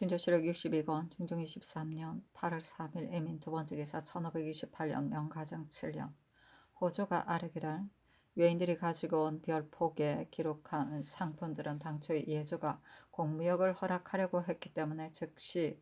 진조실록 62권 중종 23년 8월 3일 애민 두번째 기사 1528년 명가정 7년 호조가 아르기를 외인들이 가지고 온 별폭에 기록한 상품들은 당초에 예조가 공무역을 허락하려고 했기 때문에 즉시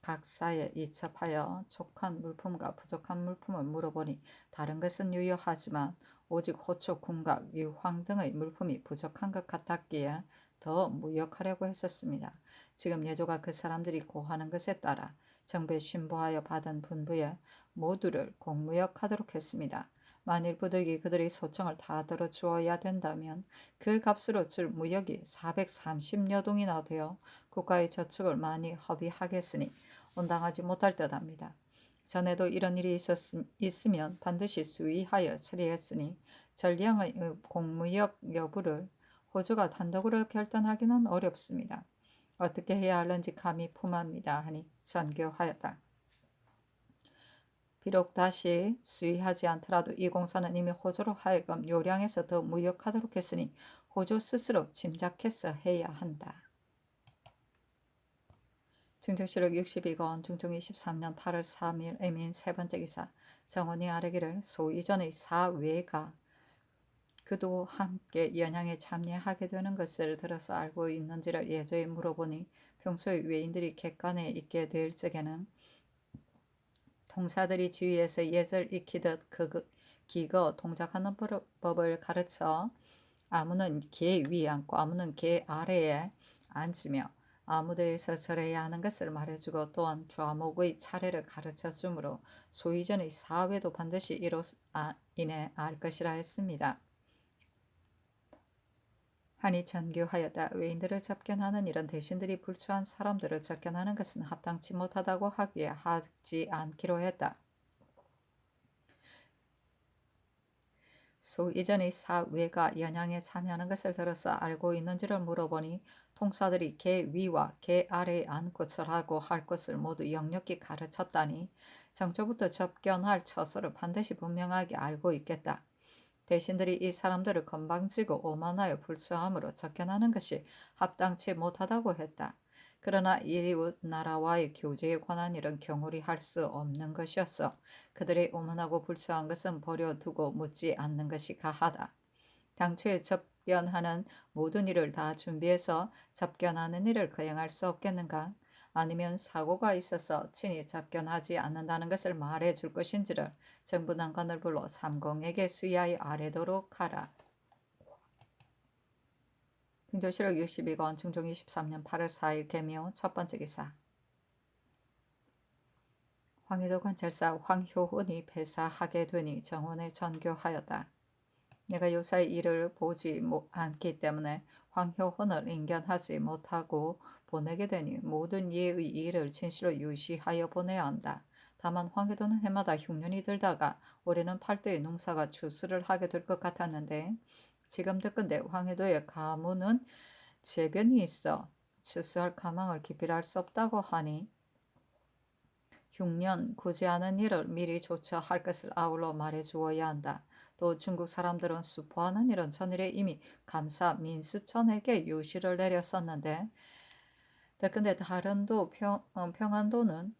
각사에 이첩하여 촉한 물품과 부족한 물품을 물어보니 다른 것은 유효하지만 오직 호초, 궁각, 유황 등의 물품이 부족한 것 같았기에 더 무역하려고 했었습니다. 지금 예조가 그 사람들이 고하는 것에 따라 정부에 신고하여 받은 분부에 모두를 공무역하도록 했습니다. 만일 부득이 그들의 소청을 다 들어주어야 된다면 그 값으로 줄 무역이 430여 동이나 되어 국가의 저축을 많이 허비하겠으니 온당하지 못할 듯합니다. 전에도 이런 일이 있으면 반드시 수의하여 처리했으니 전량의 공무역 여부를 호주가 단독으로 결단하기는 어렵습니다. 어떻게 해야 할는지 감히 품합니다 하니 전교하였다. 비록 다시 수의하지 않더라도 이 공사는 이미 호주로 하여금 요량해서 더 무역하도록 했으니 호주 스스로 짐작해서 해야 한다. 중종실록 62권 중종 23년 8월 3일 애민 세 번째 기사 정원이 아뢰기를 소 이전의 사외가 그도 함께 연양에 참여하게 되는 것을 들어서 알고 있는지를 예조에 물어보니 평소에 외인들이 객관에 있게 될 적에는 통사들이 지위에서 예절 익히듯 기거 동작하는 법을 가르쳐 아무는 개 위에 앉고 아무는 개 아래에 앉으며 아무데에서 절해야 하는 것을 말해주고 또한 좌목의 차례를 가르쳐 주므로 소이전의 사회도 반드시 이로 인해 알 것이라 했습니다. 하니 전교하였다. 외인들을 접견하는 일은 대신들이 불초한 사람들을 접견하는 것은 합당치 못하다고 하기에 하지 않기로 했다. 소 이전의 사외가 연양에 참여하는 것을 들어서 알고 있는지를 물어보니 통사들이 개 위와 개 아래에 앉고 절하고 할 것을 모두 역력히 가르쳤다니 정초부터 접견할 처소를 반드시 분명하게 알고 있겠다. 대신들이 이 사람들을 건방지고 오만하여 불수함으로 접견하는 것이 합당치 못하다고 했다. 그러나 이웃 나라와의 교제에 관한 일은 경홀히 할 수 없는 것이었어. 그들의 오만하고 불수한 것은 버려두고 묻지 않는 것이 가하다. 당초에 접견하는 모든 일을 다 준비해서 접견하는 일을 거행할 수 없겠는가? 아니면 사고가 있어서 친히 접견하지 않는다는 것을 말해 줄 것인지를 정부 난관을 불러 삼공에게 수의하여 아뢰도록 하라. 중조실록 62권 중종 23년 8월 4일 개묘 첫 번째 기사 황희도 관찰사 황효훈이 폐사하게 되니 정원에 전교하였다. 내가 요사이 일을 보지 않기 때문에 황효훈을 인견하지 못하고 보내게 되니 모든 예의 일을 진실로 유시하여 보내야 한다. 다만 황희도는 해마다 흉년이 들다가 올해는 팔도에 농사가 추수를 하게 될 것 같았는데 지금 듣건대 황희도의 가무는 재변이 있어 추수할 가망을 기필할 수 없다고 하니 흉년 굳이 않은 일을 미리 조처할 것을 아울러 말해 주어야 한다. 또 중국 사람들은 수포하는 일은 전일에 이미 감사 민수천에게 유시를 내렸었는데 근데 다른 평안도는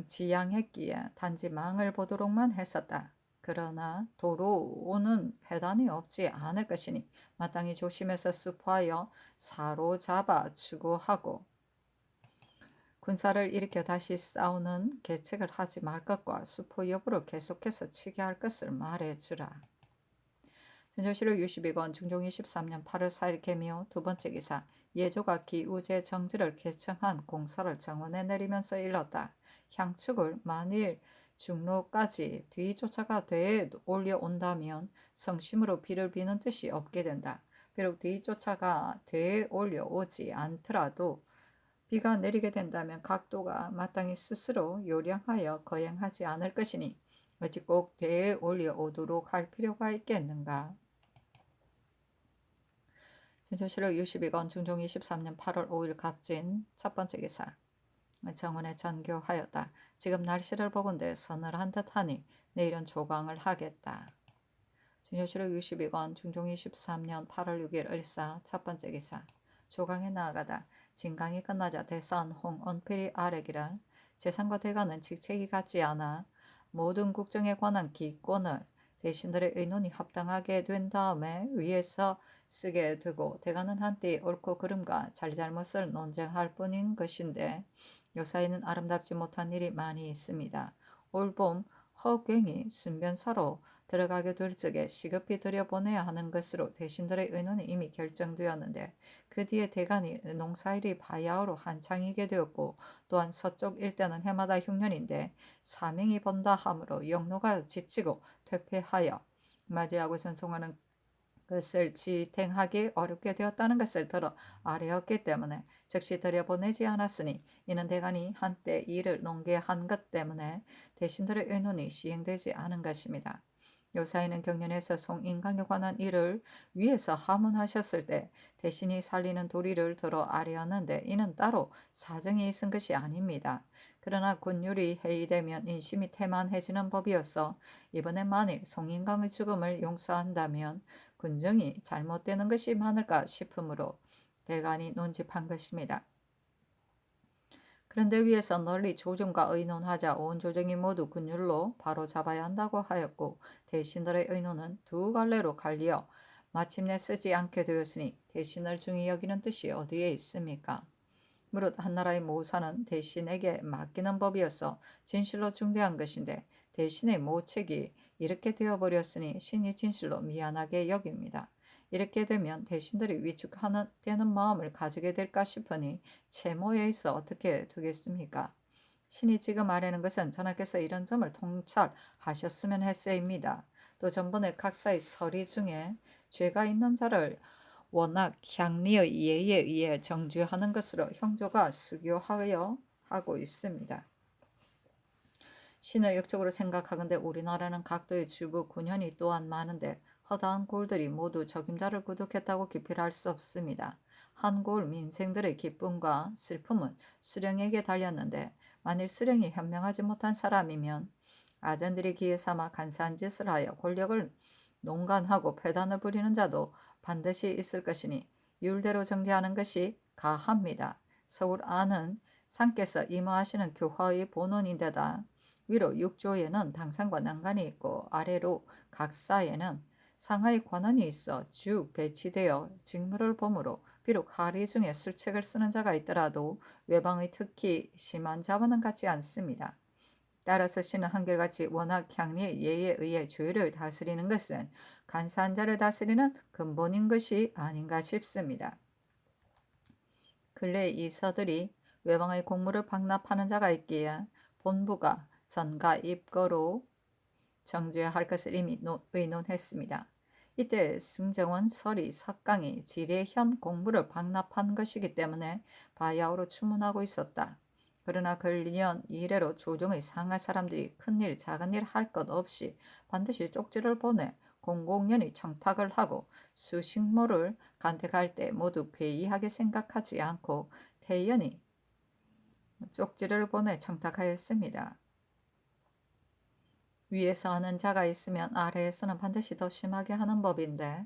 지양했기에 단지 망을 보도록만 했었다. 그러나 도로오는 배단이 없지 않을 것이니 마땅히 조심해서 수포하여 사로잡아 추구하고 군사를 일으켜 다시 싸우는 계책을 하지 말 것과 수포 여부를 계속해서 치게 할 것을 말해주라. 전조실록 62권 중종 23년 8월 4일 개미호 두 번째 기사 예조가 기우제 정지를 개청한 공사를 정원에 내리면서 일렀다. 향축을 만일 중로까지 뒤쫓아가 되에 올려온다면 성심으로 비를 비는 뜻이 없게 된다. 비록 뒤쫓아가 되에 올려오지 않더라도 비가 내리게 된다면 각도가 마땅히 스스로 요량하여 거행하지 않을 것이니 어찌 꼭 대에 올려오도록 할 필요가 있겠는가. 진조실록 62권 중종 23년 8월 5일 갑진 첫 번째 기사 정원에 전교하였다. 지금 날씨를 보건대 서늘한 듯하니 내일은 조광을 하겠다. 진조실록 62권 중종 23년 8월 6일 을사 첫 번째 기사 조광에 나아가다. 진강이 끝나자 대사한 홍언필이 아래기를 재상과 대가는 직책이 같지 않아 모든 국정에 관한 기권을 대신들의 의논이 합당하게 된 다음에 위에서 쓰게 되고 대가는 한때 옳고 그름과 잘잘못을 논쟁할 뿐인 것인데 요사이는 아름답지 못한 일이 많이 있습니다. 올봄 허경이 순변사로 들어가게 될 적에 시급히 들여보내야 하는 것으로 대신들의 의논이 이미 결정되었는데 그 뒤에 대간이 농사일이 바야흐로 한창이게 되었고 또한 서쪽 일대는 해마다 흉년인데 사명이 번다 하므로 영로가 지치고 퇴폐하여 맞이하고 전송하는 것을 지탱하기 어렵게 되었다는 것을 들어 아뢰었기 때문에 즉시 들여보내지 않았으니 이는 대간이 한때 일을 농계한 것 때문에 대신들의 의논이 시행되지 않은 것입니다. 요사이는 경연에서 송인강에 관한 일을 위에서 하문하셨을 때 대신이 살리는 도리를 들어 아뢰었는데 이는 따로 사정이 있은 것이 아닙니다. 그러나 군율이 해이되면 인심이 태만해지는 법이어서 이번에 만일 송인강의 죽음을 용서한다면 군정이 잘못되는 것이 많을까 싶으므로 대간이 논집한 것입니다. 그런데 위에서 널리 조정과 의논하자 온 조정이 모두 군율로 바로 잡아야 한다고 하였고 대신들의 의논은 두 갈래로 갈리어 마침내 쓰지 않게 되었으니 대신을 중히 여기는 뜻이 어디에 있습니까? 무릇 한나라의 모사는 대신에게 맡기는 법이어서 진실로 중대한 것인데 대신의 모책이 이렇게 되어버렸으니 신이 진실로 미안하게 여깁니다. 이렇게 되면 대신들이 위축하는 되는 마음을 가지게 될까 싶으니 채모에 있어 어떻게 되겠습니까? 신이 지금 아뢰는 것은 전하께서 이런 점을 통찰하셨으면 했사입니다. 또 전번에 각사의 서리 중에 죄가 있는 자를 워낙 향리의 예에 의해 정죄하는 것으로 형조가 수교하여 하고 있습니다. 신의 역적으로 생각하건대 우리나라는 각도의 주부 군현이 또한 많은데 허다한 골들이 모두 적임자를 구독했다고 기필할 수 없습니다. 한 골 민생들의 기쁨과 슬픔은 수령에게 달렸는데 만일 수령이 현명하지 못한 사람이면 아전들이 기회 삼아 간사한 짓을 하여 권력을 농간하고 패단을 부리는 자도 반드시 있을 것이니 율대로 정죄하는 것이 가합니다. 서울 안은 상께서 임하시는 교화의 본원인데다 위로 육조에는 당상과 난간이 있고 아래로 각사에는 상하의 관원이 있어 쭉 배치되어 직무를 보므로 비록 하리 중에 술책을 쓰는 자가 있더라도 외방의 특히 심한 자와는 같지 않습니다. 따라서 신은 한결같이 워낙 향리의 예에 의해 주의를 다스리는 것은 간사한 자를 다스리는 근본인 것이 아닌가 싶습니다. 근래 이서들이 외방의 공무를 방납하는 자가 있기에 본부가 전가 입거로 정죄할 것을 이미 의논했습니다. 이때 승정원, 서리, 석강이 지리의 현 공무를 방납한 것이기 때문에 바야흐로 추문하고 있었다. 그러나 근년 이래로 조정의 상하 사람들이 큰일 작은일 할 것 없이 반드시 쪽지를 보내 공공연히 청탁을 하고 수식모를 간택할 때 모두 괴이하게 생각하지 않고 태연히 쪽지를 보내 청탁하였습니다. 위에서 하는 자가 있으면 아래에서는 반드시 더 심하게 하는 법인데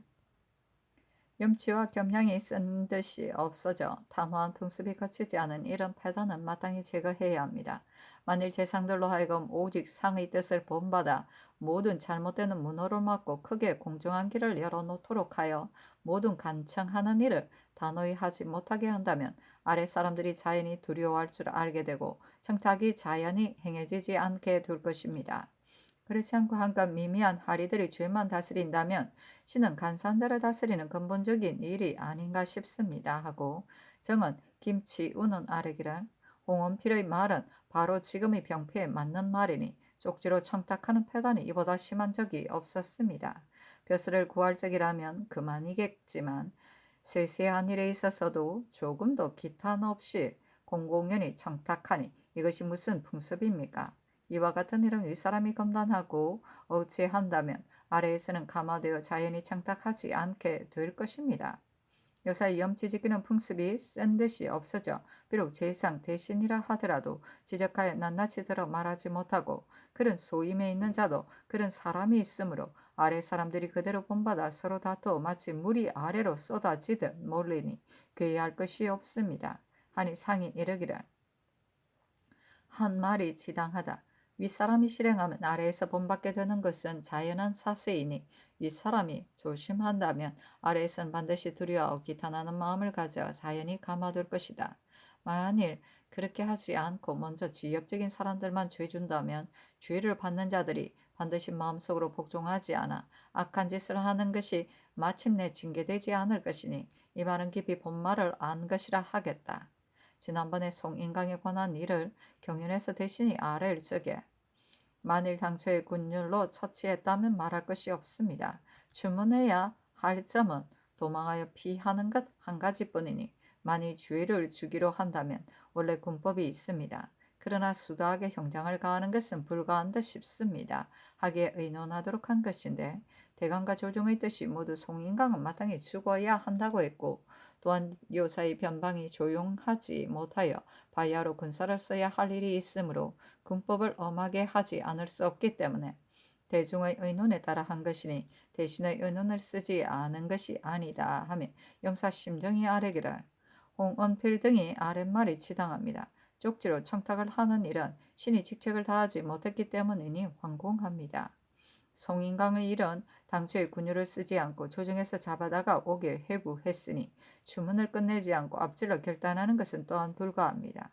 염치와 겸양이 쓴 듯이 없어져 탐호한 풍습이 거치지 않은 이런 패단은 마땅히 제거해야 합니다. 만일 재상들로 하여금 오직 상의 뜻을 본받아 모든 잘못되는 문호를 막고 크게 공정한 길을 열어놓도록 하여 모든 간청하는 일을 단호히 하지 못하게 한다면 아래 사람들이 자연히 두려워할 줄 알게 되고 청탁이 자연히 행해지지 않게 될 것입니다. 그렇지 않고 한갓 미미한 하리들이 죄만 다스린다면 신은 간사한 자를 다스리는 근본적인 일이 아닌가 싶습니다. 하고 정은 김치 우는 아래기를 홍원필의 말은 바로 지금의 병폐에 맞는 말이니 쪽지로 청탁하는 패단이 이보다 심한 적이 없었습니다. 벼슬을 구할 적이라면 그만이겠지만 세세한 일에 있어서도 조금도 기탄 없이 공공연히 청탁하니 이것이 무슨 풍습입니까? 이와 같은 일은 윗사람이 검단하고 어찌한다면 아래에서는 감화되어 자연히 청탁하지 않게 될 것입니다. 요사이 염치 지키는 풍습이 센 듯이 없어져 비록 제상 대신이라 하더라도 지적하여 낱낱이 들어 말하지 못하고 그런 소임에 있는 자도 그런 사람이 있으므로 아래 사람들이 그대로 본받아 서로 다투어 마치 물이 아래로 쏟아지듯 몰리니 괴이할 것이 없습니다. 하니 상이 이르기를 한 말이 지당하다. 윗사람이 실행하면 아래에서 본받게 되는 것은 자연한 사세이니 윗사람이 조심한다면 아래에서는 반드시 두려워하고 기탄하는 마음을 가져 자연히 감아둘 것이다. 만일 그렇게 하지 않고 먼저 지엽적인 사람들만 죄 준다면 죄를 받는 자들이 반드시 마음속으로 복종하지 않아 악한 짓을 하는 것이 마침내 징계되지 않을 것이니 이 말은 깊이 본말을 안 것이라 하겠다. 지난번에 송인강에 관한 일을 경연에서 대신이 아래일 적에 만일 당초에 군율로 처치했다면 말할 것이 없습니다. 주문해야 할 점은 도망하여 피하는 것 한 가지뿐이니 만일 죄를 주기로 한다면 원래 군법이 있습니다. 그러나 수다하게 형장을 가하는 것은 불가한 듯 싶습니다. 하기에 의논하도록 한 것인데 대강과 조정의 뜻이 모두 송인강은 마땅히 죽어야 한다고 했고 또한 요사의 변방이 조용하지 못하여 바야흐로 군사를 써야 할 일이 있으므로 군법을 엄하게 하지 않을 수 없기 때문에 대중의 의논에 따라 한 것이니 대신의 의논을 쓰지 않은 것이 아니다 하며 영사 심정이 아래기를 홍은필 등이 아랫말이 지당합니다. 쪽지로 청탁을 하는 일은 신이 직책을 다하지 못했기 때문이니 황공합니다. 송인강의 일은 당초에 군유를 쓰지 않고 조정에서 잡아다가 오게 회부했으니 주문을 끝내지 않고 앞질러 결단하는 것은 또한 불가합니다.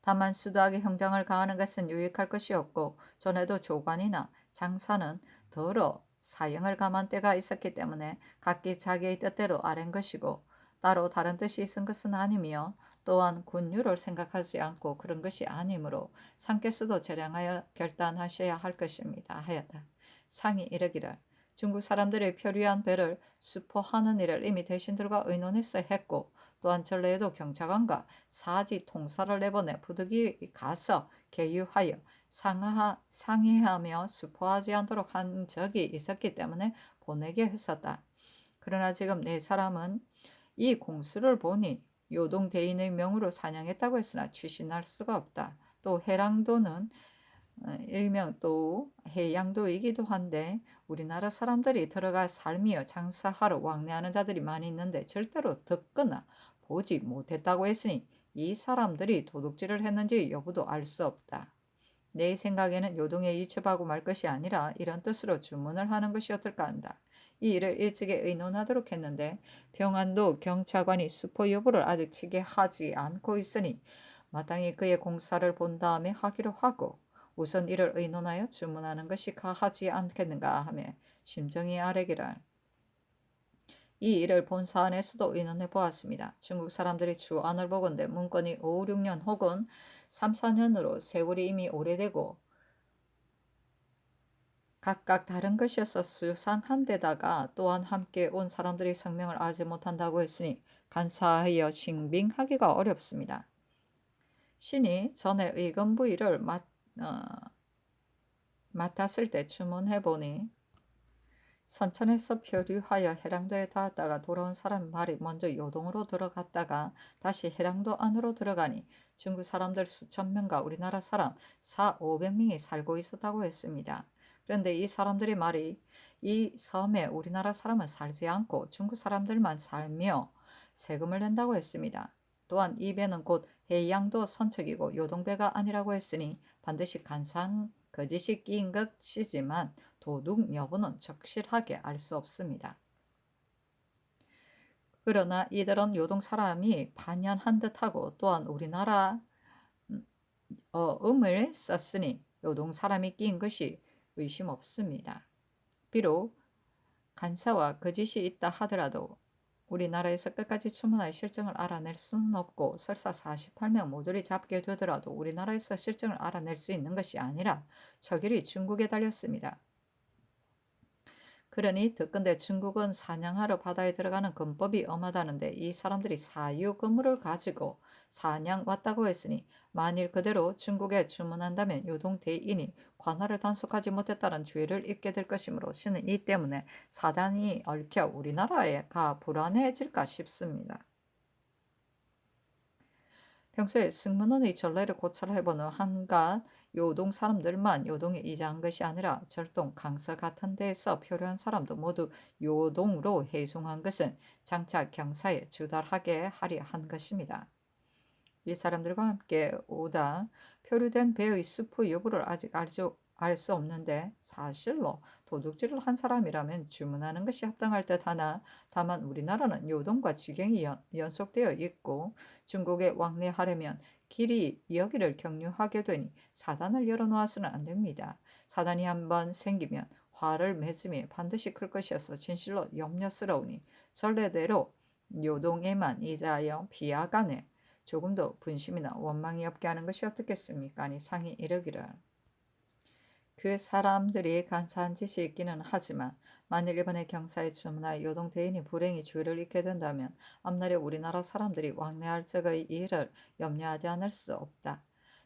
다만 수도하게 형장을 가하는 것은 유익할 것이 없고 전에도 조관이나 장사는 더러 사형을 감한 때가 있었기 때문에 각기 자기의 뜻대로 아랜 것이고 따로 다른 뜻이 있은 것은 아니며 또한 군유를 생각하지 않고 그런 것이 아니므로 상께서도 절량하여 결단하셔야 할 것입니다 하였다. 상이 이르기를 중국 사람들의 표류한 배를 수포하는 일을 이미 대신들과 의논해서 했고 또한 전례에도 경찰관과 사지 통사를 내보내 부득이 가서 계유하여 상의하며 수포하지 않도록 한 적이 있었기 때문에 보내게 했었다. 그러나 지금 네 사람은 이 공수를 보니 요동 대인의 명으로 사냥했다고 했으나 취신할 수가 없다. 또 해랑도는 일명 또 해양도이기도 한데 우리나라 사람들이 들어가 살미어 장사하러 왕래하는 자들이 많이 있는데 절대로 듣거나 보지 못했다고 했으니 이 사람들이 도둑질을 했는지 여부도 알 수 없다. 내 생각에는 요동에 이첩하고 말 것이 아니라 이런 뜻으로 주문을 하는 것이 어떨까 한다. 이 일을 일찍이 의논하도록 했는데 평안도 경찰관이 수포 여부를 아직 취계하지 않고 있으니 마땅히 그의 공사를 본 다음에 하기로 하고 우선 이를 의논하여 주문하는 것이 가하지 않겠는가 하며 심정이 아래기를 이 일을 본 사안에서도 의논해 보았습니다. 중국 사람들이 주안을 보건대 문건이 5, 6년 혹은 3, 4년으로 세월이 이미 오래되고 각각 다른 것이어서 수상한 데다가 또한 함께 온 사람들이 성명을 알지 못한다고 했으니 간사하여 징빙하기가 어렵습니다. 신이 전에 의건부의를 맡았을 때 주문해보니 선천에서 표류하여 해랑도에 닿았다가 돌아온 사람 말이 먼저 요동으로 들어갔다가 다시 해랑도 안으로 들어가니 중국 사람들 수천 명과 우리나라 사람 4, 500명이 살고 있었다고 했습니다. 그런데 이 사람들이 말이 이 섬에 우리나라 사람은 살지 않고 중국 사람들만 살며 세금을 낸다고 했습니다. 또한 이 배는 곧 해양도 선척이고 요동배가 아니라고 했으니 반드시 간사한 거짓이 끼인 것이지만 도둑 여부는 적실하게 알 수 없습니다. 그러나 이들은 요동 사람이 반연한 듯하고 또한 우리나라 음을 썼으니 요동 사람이 끼인 것이 의심 없습니다. 비록 간사와 거짓이 있다 하더라도 우리나라에서 끝까지 추문하여 실정을 알아낼 수는 없고 설사 48명 모조리 잡게 되더라도 우리나라에서 실정을 알아낼 수 있는 것이 아니라 저길이 중국에 달렸습니다. 그러니 듣건대 중국은 사냥하러 바다에 들어가는 금법이 엄하다는데 이 사람들이 사유 그물을 가지고 사냥 왔다고 했으니 만일 그대로 중국에 주문한다면 요동 대인이 관할을 단속하지 못했다는 죄를 입게 될 것이므로 신은 이 때문에 사단이 얽혀 우리나라에 가 불안해질까 싶습니다. 평소에 승문원의 전례를 고찰해보는 한갓 요동 사람들만 요동에 이자한 것이 아니라 절동, 강서 같은 데에서 표류한 사람도 모두 요동으로 해송한 것은 장차 경사에 주달하게 하려 한 것입니다. 이 사람들과 함께 오다 표류된 배의 수프 여부를 아직 알 수 없는데 사실로 도둑질을 한 사람이라면 주문하는 것이 합당할 듯하나 다만 우리나라는 요동과 지경이 연속되어 있고 중국에 왕래하려면 길이 여기를 경유하게 되니 사단을 열어놓아서는 안 됩니다. 사단이 한번 생기면 화를 맺음이 반드시 클 것이어서 진실로 염려스러우니 전례대로 요동에만 이자하여 비하간에 조금도 분심이나 원망이 없게 하는 것이 어떻겠습니까? 아니 상이 이르기를 그 사람들이 간사한 짓이 있기는 하지만 만일 이번에 경사에 주문하여 요동 대인이 불행히 죄를 잊게 된다면 앞날에 우리나라 사람들이 왕래할 적의 일을 염려하지 않을 수 없다.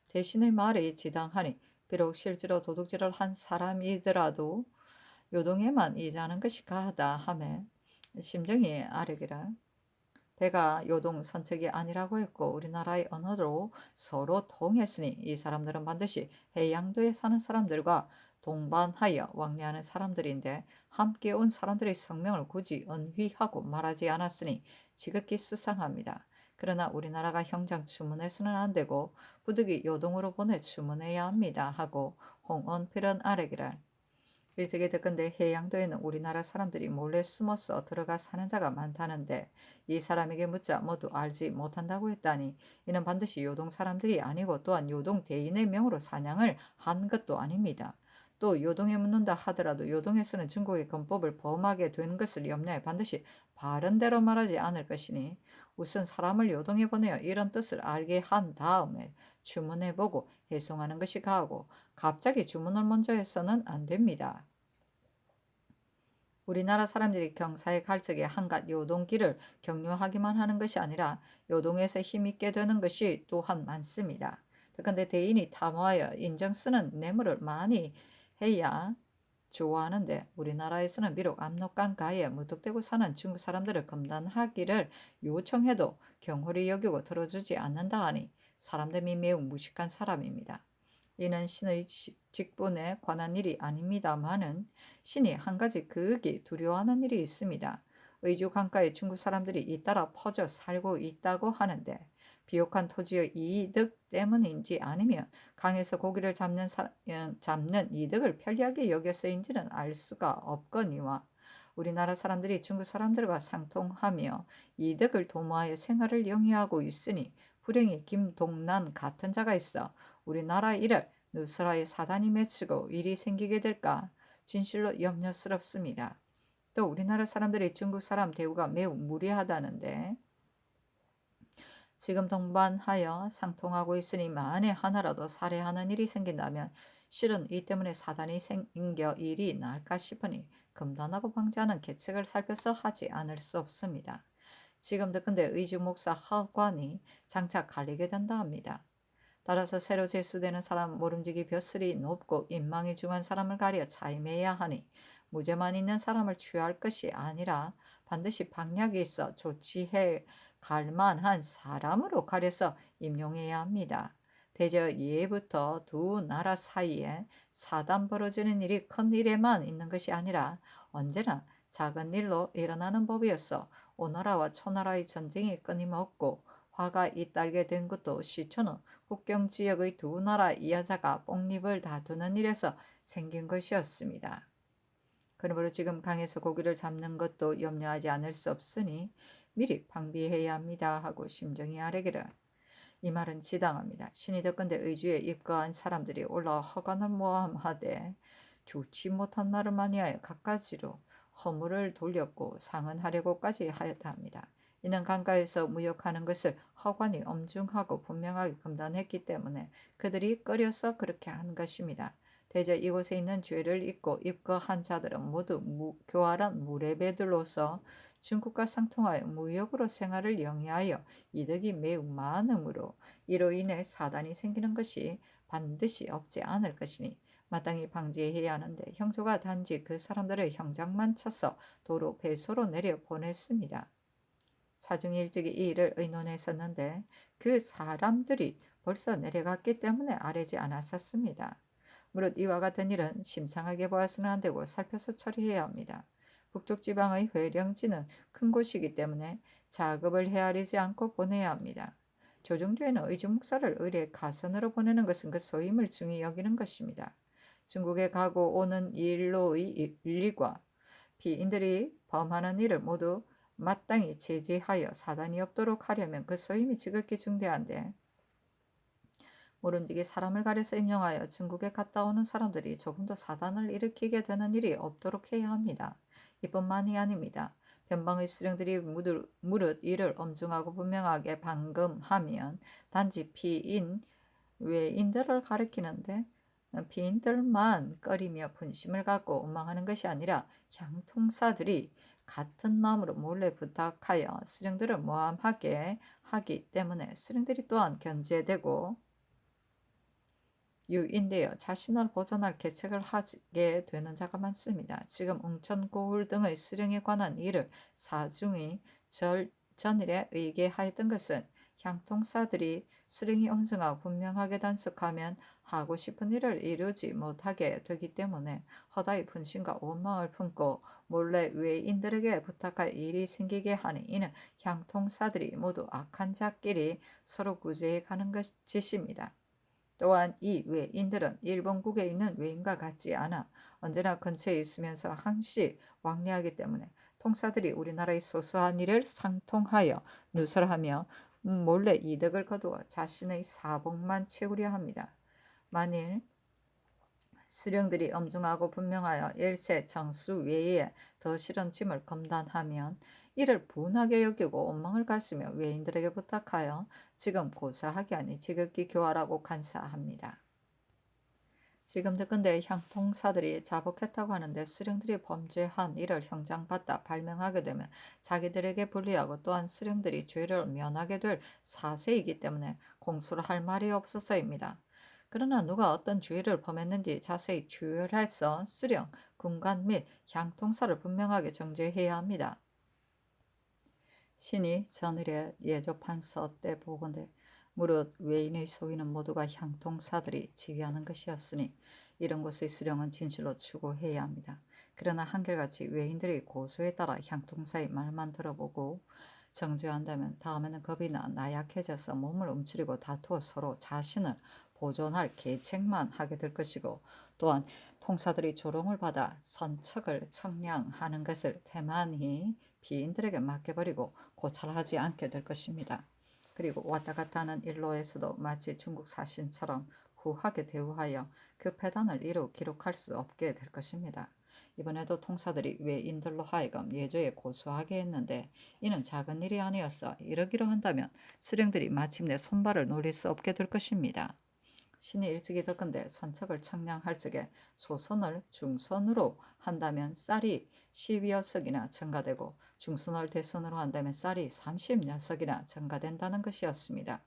대신의 말이 지당하니 비록 실제로 도둑질을 한 사람이더라도 요동에만 이자하는 것이 가하다 하매 심정이 아르기를 배가 요동 선책이 아니라고 했고 우리나라의 언어로 서로 통했으니 이 사람들은 반드시 해양도에 사는 사람들과 동반하여 왕래하는 사람들인데 함께 온 사람들의 성명을 굳이 언휘하고 말하지 않았으니 지극히 수상합니다. 그러나 우리나라가 형장 주문해서는 안 되고 부득이 요동으로 보내 주문해야 합니다 하고 홍언필은 아래기를 일찍이 듣건대 해양도에는 우리나라 사람들이 몰래 숨어서 들어가 사는 자가 많다는데 이 사람에게 묻자 모두 알지 못한다고 했다니 이는 반드시 요동 사람들이 아니고 또한 요동 대인의 명으로 사냥을 한 것도 아닙니다. 또 요동에 묻는다 하더라도 요동에서는 중국의 건법을 범하게 된 것을 염려해 반드시 바른 대로 말하지 않을 것이니 우선 사람을 요동에 보내어 이런 뜻을 알게 한 다음에 주문해보고 해송하는 것이 가하고 갑자기 주문을 먼저 해서는 안 됩니다. 우리나라 사람들이 경사에 갈 적에 한갓 요동길을 경유하기만 하는 것이 아니라 요동에서 힘있게 되는 것이 또한 많습니다. 그런데 대인이 탐하여 인정 쓰는 뇌물을 많이 해야 좋아하는데 우리나라에서는 비록 압록강 가에 무턱대고 사는 중국 사람들을 검단하기를 요청해도 경홀히 여기고 들어주지 않는다 하니 사람됨이 매우 무식한 사람입니다. 이는 신의 직분에 관한 일이 아닙니다마는 신이 한 가지 극이 두려워하는 일이 있습니다. 의주 강가에 중국 사람들이 잇따라 퍼져 살고 있다고 하는데 비옥한 토지의 이득 때문인지 아니면 강에서 고기를 잡는 이득을 편리하게 여겨서인지는 알 수가 없거니와 우리나라 사람들이 중국 사람들과 상통하며 이득을 도모하여 생활을 영위하고 있으니 불행히 김동난 같은 자가 있어 우리나라 일을 누스라의 사단이 맺히고 일이 생기게 될까 진실로 염려스럽습니다. 또 우리나라 사람들이 중국 사람 대우가 매우 무리하다는데 지금 동반하여 상통하고 있으니 만에 하나라도 살해하는 일이 생긴다면 실은 이 때문에 사단이 생겨 일이 날까 싶으니 금단하고 방지하는 계책을 살펴서 하지 않을 수 없습니다. 지금 듣건대 의주 목사 허관이 장차 갈리게 된다 합니다. 따라서 새로 제수되는 사람 모름지기 벼슬이 높고 인망이 중한 사람을 가려 차임해야 하니 무죄만 있는 사람을 취할 것이 아니라 반드시 방략이 있어 조치해 갈 만한 사람으로 가려서 임용해야 합니다. 대저 예부터 두 나라 사이에 사단 벌어지는 일이 큰 일에만 있는 것이 아니라 언제나 작은 일로 일어나는 법이었어 오나라와 초나라의 전쟁이 끊임없고 화가 잇달게 된 것도 시초는 국경 지역의 두 나라 이하자가 뽕립을 다투는 일에서 생긴 것이었습니다. 그러므로 지금 강에서 고기를 잡는 것도 염려하지 않을 수 없으니 미리 방비해야 합니다 하고 심정이 아뢰기를 이 말은 지당합니다. 신이 덕건대 의주에 입거한 사람들이 올라와 허간을 모함하되 좋지 못한 말을 많이 하여 갖가지로 허물을 돌렸고 상언하려고까지 하였다 합니다. 이는 강가에서 무역하는 것을 허관이 엄중하고 분명하게 금단했기 때문에 그들이 꺼려서 그렇게 한 것입니다. 대저 이곳에 있는 죄를 잊고 입거한 자들은 모두 교활한 무례배들로서 중국과 상통하여 무역으로 생활을 영위하여 이득이 매우 많으므로 이로 인해 사단이 생기는 것이 반드시 없지 않을 것이니 마땅히 방지해야 하는데 형조가 단지 그 사람들을 형장만 쳐서 도로 배소로 내려 보냈습니다. 사중이 일찍이 이 일을 의논했었는데 그 사람들이 벌써 내려갔기 때문에 아뢰지 않았었습니다. 무릇 이와 같은 일은 심상하게 보아서는 안 되고 살펴서 처리해야 합니다. 북쪽 지방의 회령지는 큰 곳이기 때문에 작업을 헤아리지 않고 보내야 합니다. 조정주에는 의주 목사를 의뢰 가선으로 보내는 것은 그 소임을 중히 여기는 것입니다. 중국에 가고 오는 일로의 윤리과 비인들이 범하는 일을 모두 마땅히 제지하여 사단이 없도록 하려면 그 소임이 지극히 중대한데 모름지기 사람을 가려서 임용하여 중국에 갔다 오는 사람들이 조금도 사단을 일으키게 되는 일이 없도록 해야 합니다. 이뿐만이 아닙니다. 변방의 수령들이 무릇 이를 엄중하고 분명하게 방금하면 단지 피인 외인들을 가리키는데 피인들만 꺼리며 분심을 갖고 원망하는 것이 아니라 향통사들이 같은 마음으로 몰래 부탁하여 수령들을 모함하게 하기 때문에 수령들이 또한 견제되고 유인되어 자신을 보존할 계책을 하게 되는 자가 많습니다. 지금 웅천, 고울 등의 수령에 관한 일을 사중이 전일에 의계하였던 것은 향통사들이 수령이 엄중하고 분명하게 단속하면 하고 싶은 일을 이루지 못하게 되기 때문에 허다의 분심과 원망을 품고 몰래 외인들에게 부탁할 일이 생기게 하니 이는 향통사들이 모두 악한 자끼리 서로 구제해 가는 짓입니다. 또한 이 외인들은 일본국에 있는 외인과 같지 않아 언제나 근처에 있으면서 항시 왕래하기 때문에 통사들이 우리나라의 소소한 일을 상통하여 누설하며 몰래 이득을 거두어 자신의 사복만 채우려 합니다. 만일 수령들이 엄중하고 분명하여 일체 정수 외에 더 실은 짐을 검단하면 이를 분하게 여기고 원망을 가지며 외인들에게 부탁하여 지금 고사하게 하니 지극히 교활하고 간사합니다. 지금 듣건대 향통사들이 자복했다고 하는데 수령들이 범죄한 일을 형장받다 발명하게 되면 자기들에게 불리하고 또한 수령들이 죄를 면하게 될 사세이기 때문에 공수를 할 말이 없어서입니다. 그러나 누가 어떤 죄를 범했는지 자세히 추혈해서 수령, 군관 및 향통사를 분명하게 정죄해야 합니다. 신이 전일에 예조판서 때 보건대 무릇 외인의 소위는 모두가 향통사들이 지휘하는 것이었으니 이런 곳의 수령은 진실로 추구해야 합니다. 그러나 한결같이 외인들이 고소에 따라 향통사의 말만 들어보고 정죄한다면 다음에는 겁이 나 나약해져서 몸을 움츠리고 다투어 서로 자신을 보존할 계책만 하게 될 것이고 또한 통사들이 조롱을 받아 선척을 청량하는 것을 태만히 비인들에게 맡겨버리고 고찰하지 않게 될 것입니다. 그리고 왔다 갔다 하는 일로에서도 마치 중국 사신처럼 후하게 대우하여 그 패단을 이루 기록할 수 없게 될 것입니다. 이번에도 통사들이 외인들로 하여금 예조에 고소하게 했는데 이는 작은 일이 아니었어 이러기로 한다면 수령들이 마침내 손발을 놀릴 수 없게 될 것입니다. 신이 일찍이 듣건대 선척을 청량할 적에 소선을 중선으로 한다면 쌀이 12여석이나 증가되고 중선을 대선으로 한다면 쌀이 30녀석이나 증가된다는 것이었습니다.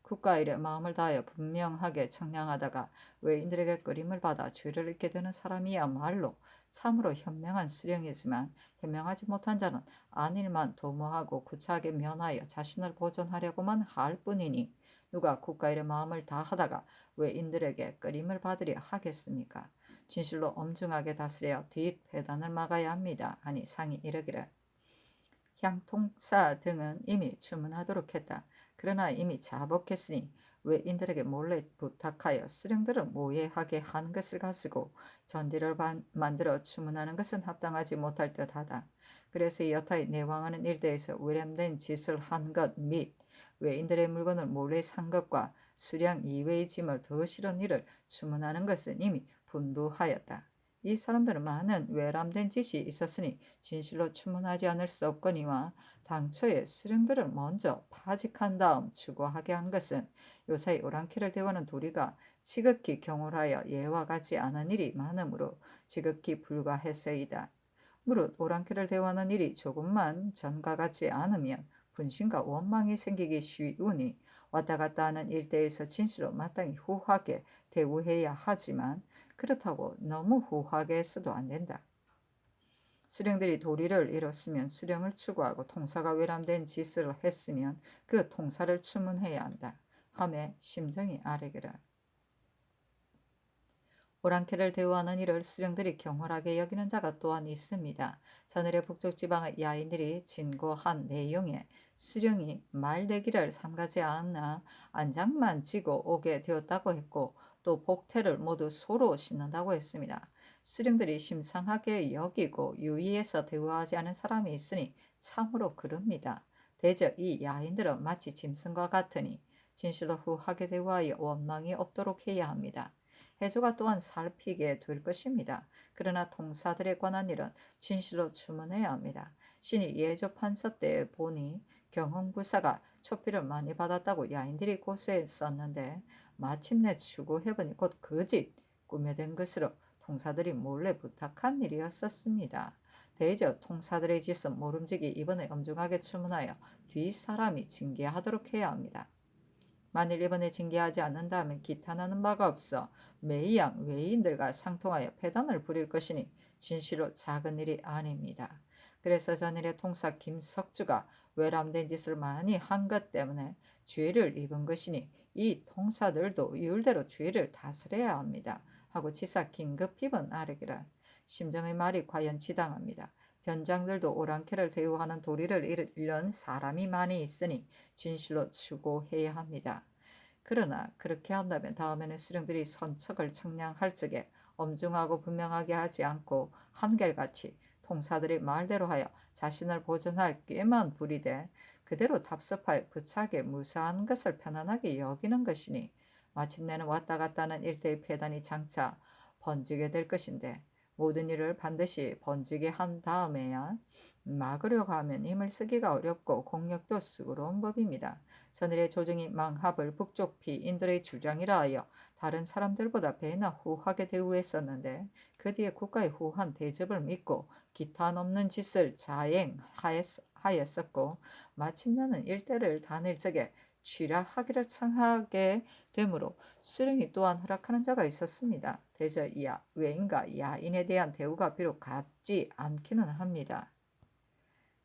국가일에 마음을 다하여 분명하게 청량하다가 외인들에게 끌임을 받아 죄를 잊게 되는 사람이야말로 참으로 현명한 수령이지만 현명하지 못한 자는 안일만 도모하고 구차하게 면하여 자신을 보존하려고만 할 뿐이니 누가 국가일에 마음을 다하다가 외인들에게 끌임을 받으려 하겠습니까? 진실로 엄중하게 다스려 뒷배단을 막아야 합니다. 하니 상이 이르기를 향통사 등은 이미 주문하도록 했다. 그러나 이미 자복했으니 외인들에게 몰래 부탁하여 수령들을 모해하게 한 것을 가지고 전제를 만들어 주문하는 것은 합당하지 못할 듯하다. 그래서 여타의 내왕하는 일대에서 외람된 짓을 한 것 및 외인들의 물건을 몰래 산 것과 수량 이외의 짐을 더 실은 일을 주문하는 것은 이미 분부하였다. 이 사람들은 많은 외람된 짓이 있었으니 진실로 추문하지 않을 수 없거니와 당초에 수령들을 먼저 파직한 다음 추구하게 한 것은 요사이 오랑캐를 대우하는 도리가 지극히 경홀하여 예와 같지 않은 일이 많으므로 지극히 불가해서이다. 무릇 오랑캐를 대우하는 일이 조금만 전과 같지 않으면 분심과 원망이 생기기 쉬우니 왔다 갔다 하는 일대에서 진실로 마땅히 후하게 대우해야 하지만 그렇다고 너무 후하게 해서도 안 된다. 수령들이 도리를 잃었으면 수령을 추구하고 통사가 외람된 짓을 했으면 그 통사를 추문해야 한다. 함에 심정이 아뢰기를. 오랑캐를 대우하는 이를 수령들이 경홀하게 여기는 자가 또한 있습니다. 전일의 북쪽 지방의 야인들이 진고한 내용에 수령이 말대기를 삼가지 않나 안장만 지고 오게 되었다고 했고 또 복태를 모두 소로 싣는다고 했습니다. 수령들이 심상하게 여기고 유의해서 대우하지 않은 사람이 있으니 참으로 그럽니다. 대저 이 야인들은 마치 짐승과 같으니 진실로 후하게 대우하여 원망이 없도록 해야 합니다. 해조가 또한 살피게 될 것입니다. 그러나 통사들에 관한 일은 진실로 추문해야 합니다. 신이 예조 판서 때 보니 경흥불사가 초피를 많이 받았다고 야인들이 고소했었는데 마침내 추구해보니 곧 거짓 꾸며댄 것으로 통사들이 몰래 부탁한 일이었었습니다. 대저 통사들의 짓은 모름지기 이번에 엄중하게 추문하여 뒷사람이 징계하도록 해야 합니다. 만일 이번에 징계하지 않는다면 기탄하는 바가 없어 매양 외인들과 상통하여 패단을 부릴 것이니 진실로 작은 일이 아닙니다. 그래서 전일의 통사 김석주가 외람된 짓을 많이 한 것 때문에 죄를 입은 것이니 이 통사들도 이율대로 죄를 다스려야 합니다. 하고 지사 긴급히번 아뢰기를. 심정의 말이 과연 지당합니다. 변장들도 오랑캐를 대우하는 도리를 잃는 사람이 많이 있으니 진실로 추고해야 합니다. 그러나 그렇게 한다면 다음에는 수령들이 선척을 청량할 적에 엄중하고 분명하게 하지 않고 한결같이 통사들이 말대로 하여 자신을 보존할 꾀만 부리되 그대로 답습하여 구차하게 무사한 것을 편안하게 여기는 것이니 마침내는 왔다 갔다 하는 일대의 폐단이 장차 번지게 될 것인데 모든 일을 반드시 번지게 한 다음에야 막으려고 하면 힘을 쓰기가 어렵고 공력도 수고로운 법입니다. 전일의 조정이 망합을 북쪽 피인들의 주장이라 하여 다른 사람들보다 배나 후하게 대우했었는데 그 뒤에 국가의 후한 대접을 믿고 기탄 없는 짓을 자행하였었고 마침내는 일대를 다닐 적에 취라하기를 청하게 되므로 수령이 또한 허락하는 자가 있었습니다. 대저 이하 외인과 야인에 대한 대우가 비록 같지 않기는 합니다.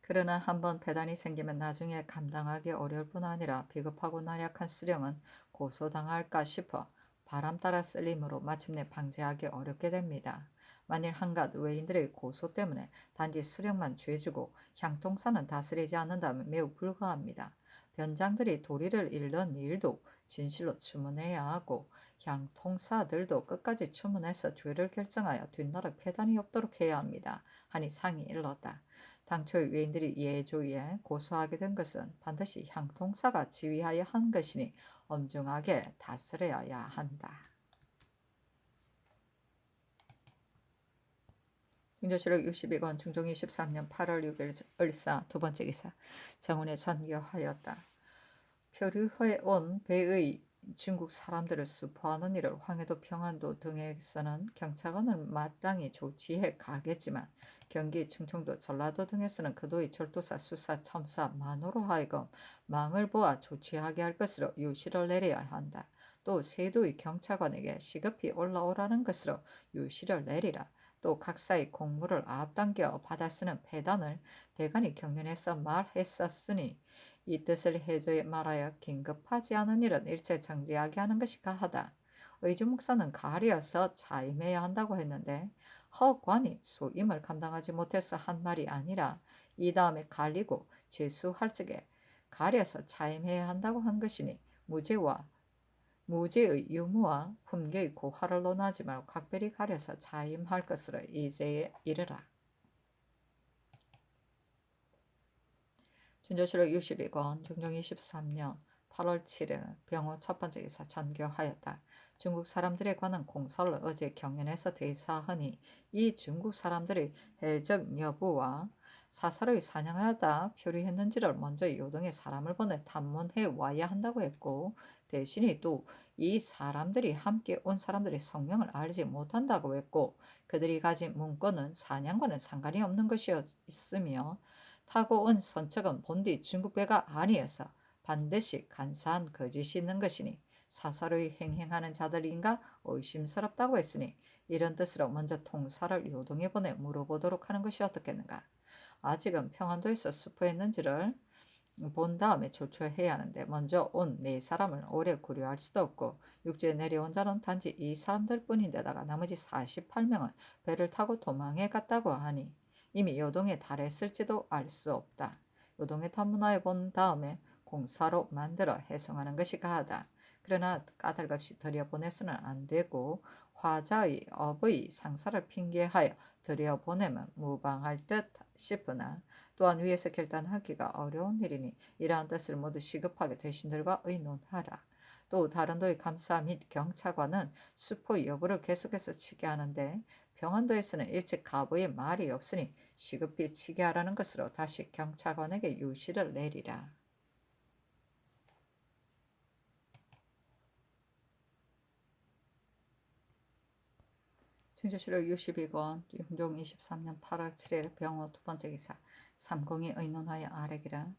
그러나 한번 배단이 생기면 나중에 감당하기 어려울 뿐 아니라 비겁하고 나약한 수령은 고소당할까 싶어 바람 따라 쓸림으로 마침내 방지하기 어렵게 됩니다. 만일 한갓 외인들의 고소 때문에 단지 수령만 죄주고 향통사는 다스리지 않는다면 매우 불가합니다. 변장들이 도리를 잃는 일도 진실로 추문해야 하고 향통사들도 끝까지 추문해서 죄를 결정하여 뒷날에 폐단이 없도록 해야 합니다. 하니 상이 일렀다. 당초 외인들이 예조에 고소하게 된 것은 반드시 향통사가 지휘하여 한 것이니 엄중하게 다스려야 한다. 중조실록 62권 중종 23년 8월 6일 을사 두 번째 기사 정운에 전교하였다. 표류해 온 배의 중국 사람들을 수포하는 일을 황해도 평안도 등에서는 경찰관을 마땅히 조치해 가겠지만 경기 충청도 전라도 등에서는 그도의 절도사 수사 첨사 만호로 하여금 망을 보아 조치하게 할 것으로 유시를 내려야 한다. 또 세도의 경찰관에게 시급히 올라오라는 것으로 유시를 내리라. 또 각사의 공무를 앞당겨 받아 쓰는 패단을 대간이 경륜해서 말했었으니 이 뜻을 해줘야 말하여 긴급하지 않은 일은 일체 정지하게 하는 것이 가하다. 의주 목사는 가려서 자임해야 한다고 했는데 허관이 소임을 감당하지 못해서 한 말이 아니라 이 다음에 갈리고 재수할 적에 가려서 자임해야 한다고 한 것이니 무죄의 유무와 품계의 고하를 논하지 말고 각별히 가려서 자임할 것으로 이제에 이르라. 준조실록 62권 중종 23년 8월 7일 병호 첫 번째 기사 전교하였다. 중국 사람들에 관한 공서를 어제 경연에서 대사하니 이 중국 사람들이 해적 여부와 사설의 사냥하다 표류했는지를 먼저 요동에 사람을 보내 탐문해 와야 한다고 했고 대신에 또 이 사람들이 함께 온 사람들의 성명을 알지 못한다고 했고 그들이 가진 문건은 사냥과는 상관이 없는 것이었으며 타고 온 선척은 본디 중국 배가 아니어서 반드시 간사한 거짓이 있는 것이니 사사로이 행행하는 자들인가 의심스럽다고 했으니 이런 뜻으로 먼저 통사를 요동에 보내 물어보도록 하는 것이 어떻겠는가. 아직은 평안도에서 수포했는지를 본 다음에 조처해야 하는데 먼저 온 네 사람을 오래 고려할 수도 없고 육지에 내려온 자는 단지 이 사람들 뿐인데다가 나머지 48명은 배를 타고 도망해 갔다고 하니 이미 요동에 달했을지도 알 수 없다. 요동에 탐문하여 본 다음에 공사로 만들어 해송하는 것이 가하다. 그러나 까닭없이 들여보내서는 안 되고 화자의 업의 상사를 핑계하여 들여보내면 무방할 듯 싶으나 또한 위에서 결단하기가 어려운 일이니 이러한 뜻을 모두 시급하게 대신들과 의논하라. 또 다른도의 감사 및 경차관은 수포 여부를 계속해서 치게 하는데 평안도에서는 일찍 가부의 말이 없으니 시급히 치게 하라는 것으로 다시 경차관에게 유시를 내리라. 충주시로 62권 윤종 23년 8월 7일 병호 두 번째 기사 3공이 의논하여 아래기라.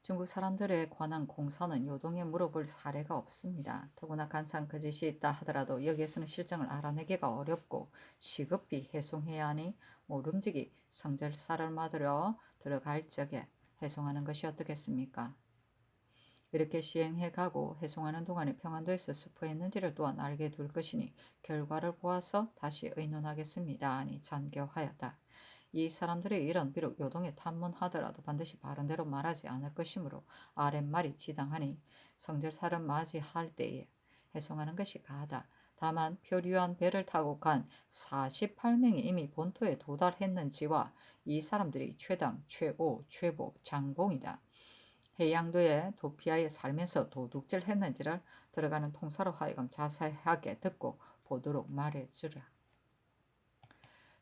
중국 사람들에 관한 공사는 요동에 물어볼 사례가 없습니다. 더구나 간상 거짓이 있다 하더라도 여기에서는 실정을 알아내기가 어렵고 시급히 해송해야 하니 모름지기 성절사를 맞으러 들어갈 적에 해송하는 것이 어떻겠습니까? 이렇게 시행해가고 해송하는 동안에 평안도에서 수포했는지를 또한 알게 둘 것이니 결과를 보아서 다시 의논하겠습니다. 하니 잔교하였다. 이 사람들의 일은 비록 요동에 탐문하더라도 반드시 바른대로 말하지 않을 것이므로 아랫말이 지당하니 성절사를 맞이할 때에 해송하는 것이 가하다. 다만 표류한 배를 타고 간 48명이 이미 본토에 도달했는지와 이 사람들이 최당, 최오, 최보, 장봉이다. 해양도에 도피하에 살면서 도둑질 했는지를 들어가는 통사로 하여금 자세하게 듣고 보도록 말해주라.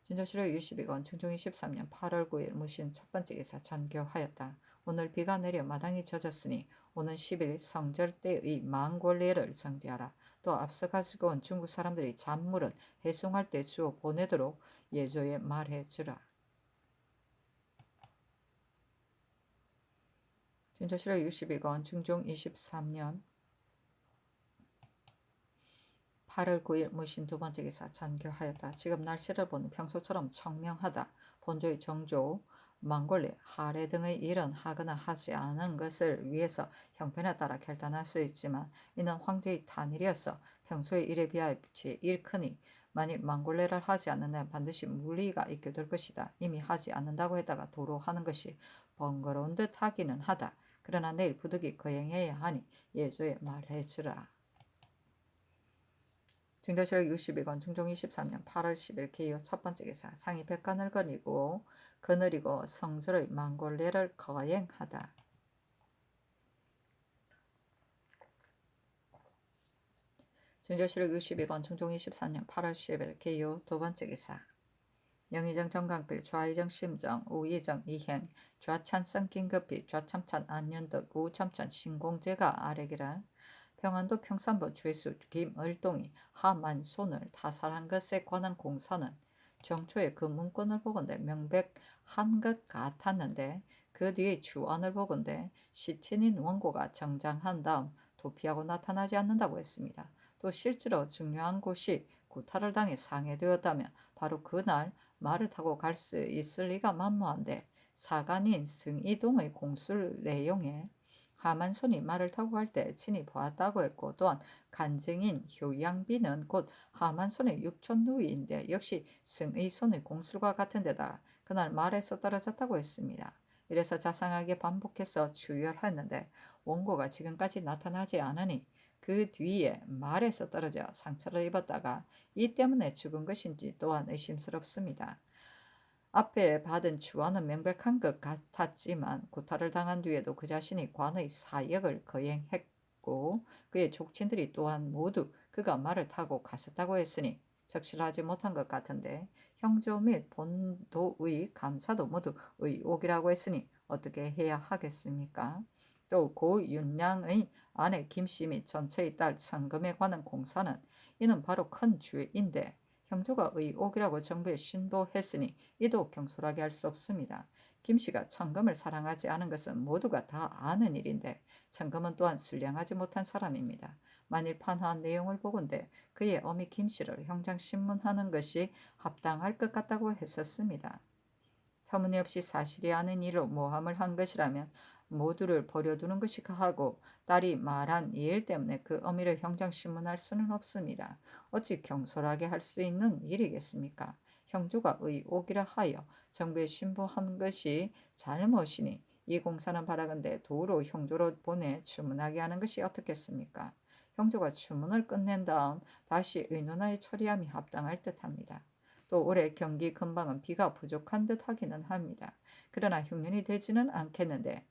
진조실록 62권 중종 23년 8월 9일 무신 첫 번째 기사 전교하였다. 오늘 비가 내려 마당이 젖었으니 오는 10일 성절 때의 망골례를 정지하라. 또 앞서 가지고 온 중국 사람들이 잔물은 해송할 때 주어 보내도록 예조에 말해주라. 진조실록 62권 중종 23년 8월 9일 무신 두 번째 기사 전교하였다. 지금 날씨를 보니 평소처럼 청명하다. 본조의 정조, 망골리, 하례 등의 일은 하거나 하지 않은 것을 위해서 형편에 따라 결단할 수 있지만 이는 황제의 탄일이어서 평소의 일에 비하여 일크니 만일 망골레를 하지 않는다면 반드시 무리가 있게 될 것이다. 이미 하지 않는다고 했다가 도로 하는 것이 번거로운 듯 하기는 하다. 그러나 내일 부득이 거행해야 하니 예조에 말해주라. 중조실록 62권 중종 23년 8월 10일 기호 첫 번째 기사 상이 백간을 거느리고 성절의 망골례를 거행하다. 중조실록 62권 중종 23년 8월 10일 기호 두 번째 기사 영의정 정강필 좌의정 심정 우의정 이행 좌찬성 긴급히 좌참찬 안윤덕 우참찬 신공제가 아래기라. 평안도 평산부 죄수 김을동이 하만손을 타살한 것에 관한 공사는 정초에 그 문건을 보건대 명백한 것 같았는데 그 뒤에 주안을 보건대 시친인 원고가 정장한 다음 도피하고 나타나지 않는다고 했습니다. 또 실제로 중요한 곳이 구타를 당해 상해되었다면 바로 그날 말을 타고 갈 수 있을 리가 만무한데 사간인 승이동의 공술 내용에 하만손이 말을 타고 갈 때 친히 보았다고 했고 또한 간증인 효양비는 곧 하만손의 육촌 누이인데 역시 승의손의 공술과 같은 데다 그날 말에서 떨어졌다고 했습니다. 이래서 자상하게 반복해서 추열했는데 원고가 지금까지 나타나지 않으니 그 뒤에 말에서 떨어져 상처를 입었다가 이 때문에 죽은 것인지 또한 의심스럽습니다. 앞에 받은 추원은 명백한 것 같았지만 구타를 당한 뒤에도 그 자신이 관의 사역을 거행했고 그의 족친들이 또한 모두 그가 말을 타고 갔었다고 했으니 적실하지 못한 것 같은데 형조 및 본도의 감사도 모두 의혹이라고 했으니 어떻게 해야 하겠습니까? 또 고 윤량의 아내 김씨 및 전처의 딸 천금에 관한 공사는 이는 바로 큰 죄인데 형조가 의혹이라고 정부에 신고했으니 이도 경솔하게 할 수 없습니다. 김씨가 천금을 사랑하지 않은 것은 모두가 다 아는 일인데 천금은 또한 순량하지 못한 사람입니다. 만일 판화한 내용을 보건대 그의 어미 김씨를 형장신문하는 것이 합당할 것 같다고 했었습니다. 터무니없이 사실이 아닌 일로 모함을 한 것이라면 모두를 버려두는 것이 가하고 딸이 말한 이 일 때문에 그 어미를 형장신문할 수는 없습니다. 어찌 경솔하게 할 수 있는 일이겠습니까? 형조가 의혹이라 하여 정부에 신고한 것이 잘못이니 이 공사는 바라건대 도로 형조로 보내 추문하게 하는 것이 어떻겠습니까? 형조가 추문을 끝낸 다음 다시 의논하여 처리함이 합당할 듯합니다. 또 올해 경기 근방은 비가 부족한 듯 하기는 합니다. 그러나 흉년이 되지는 않겠는데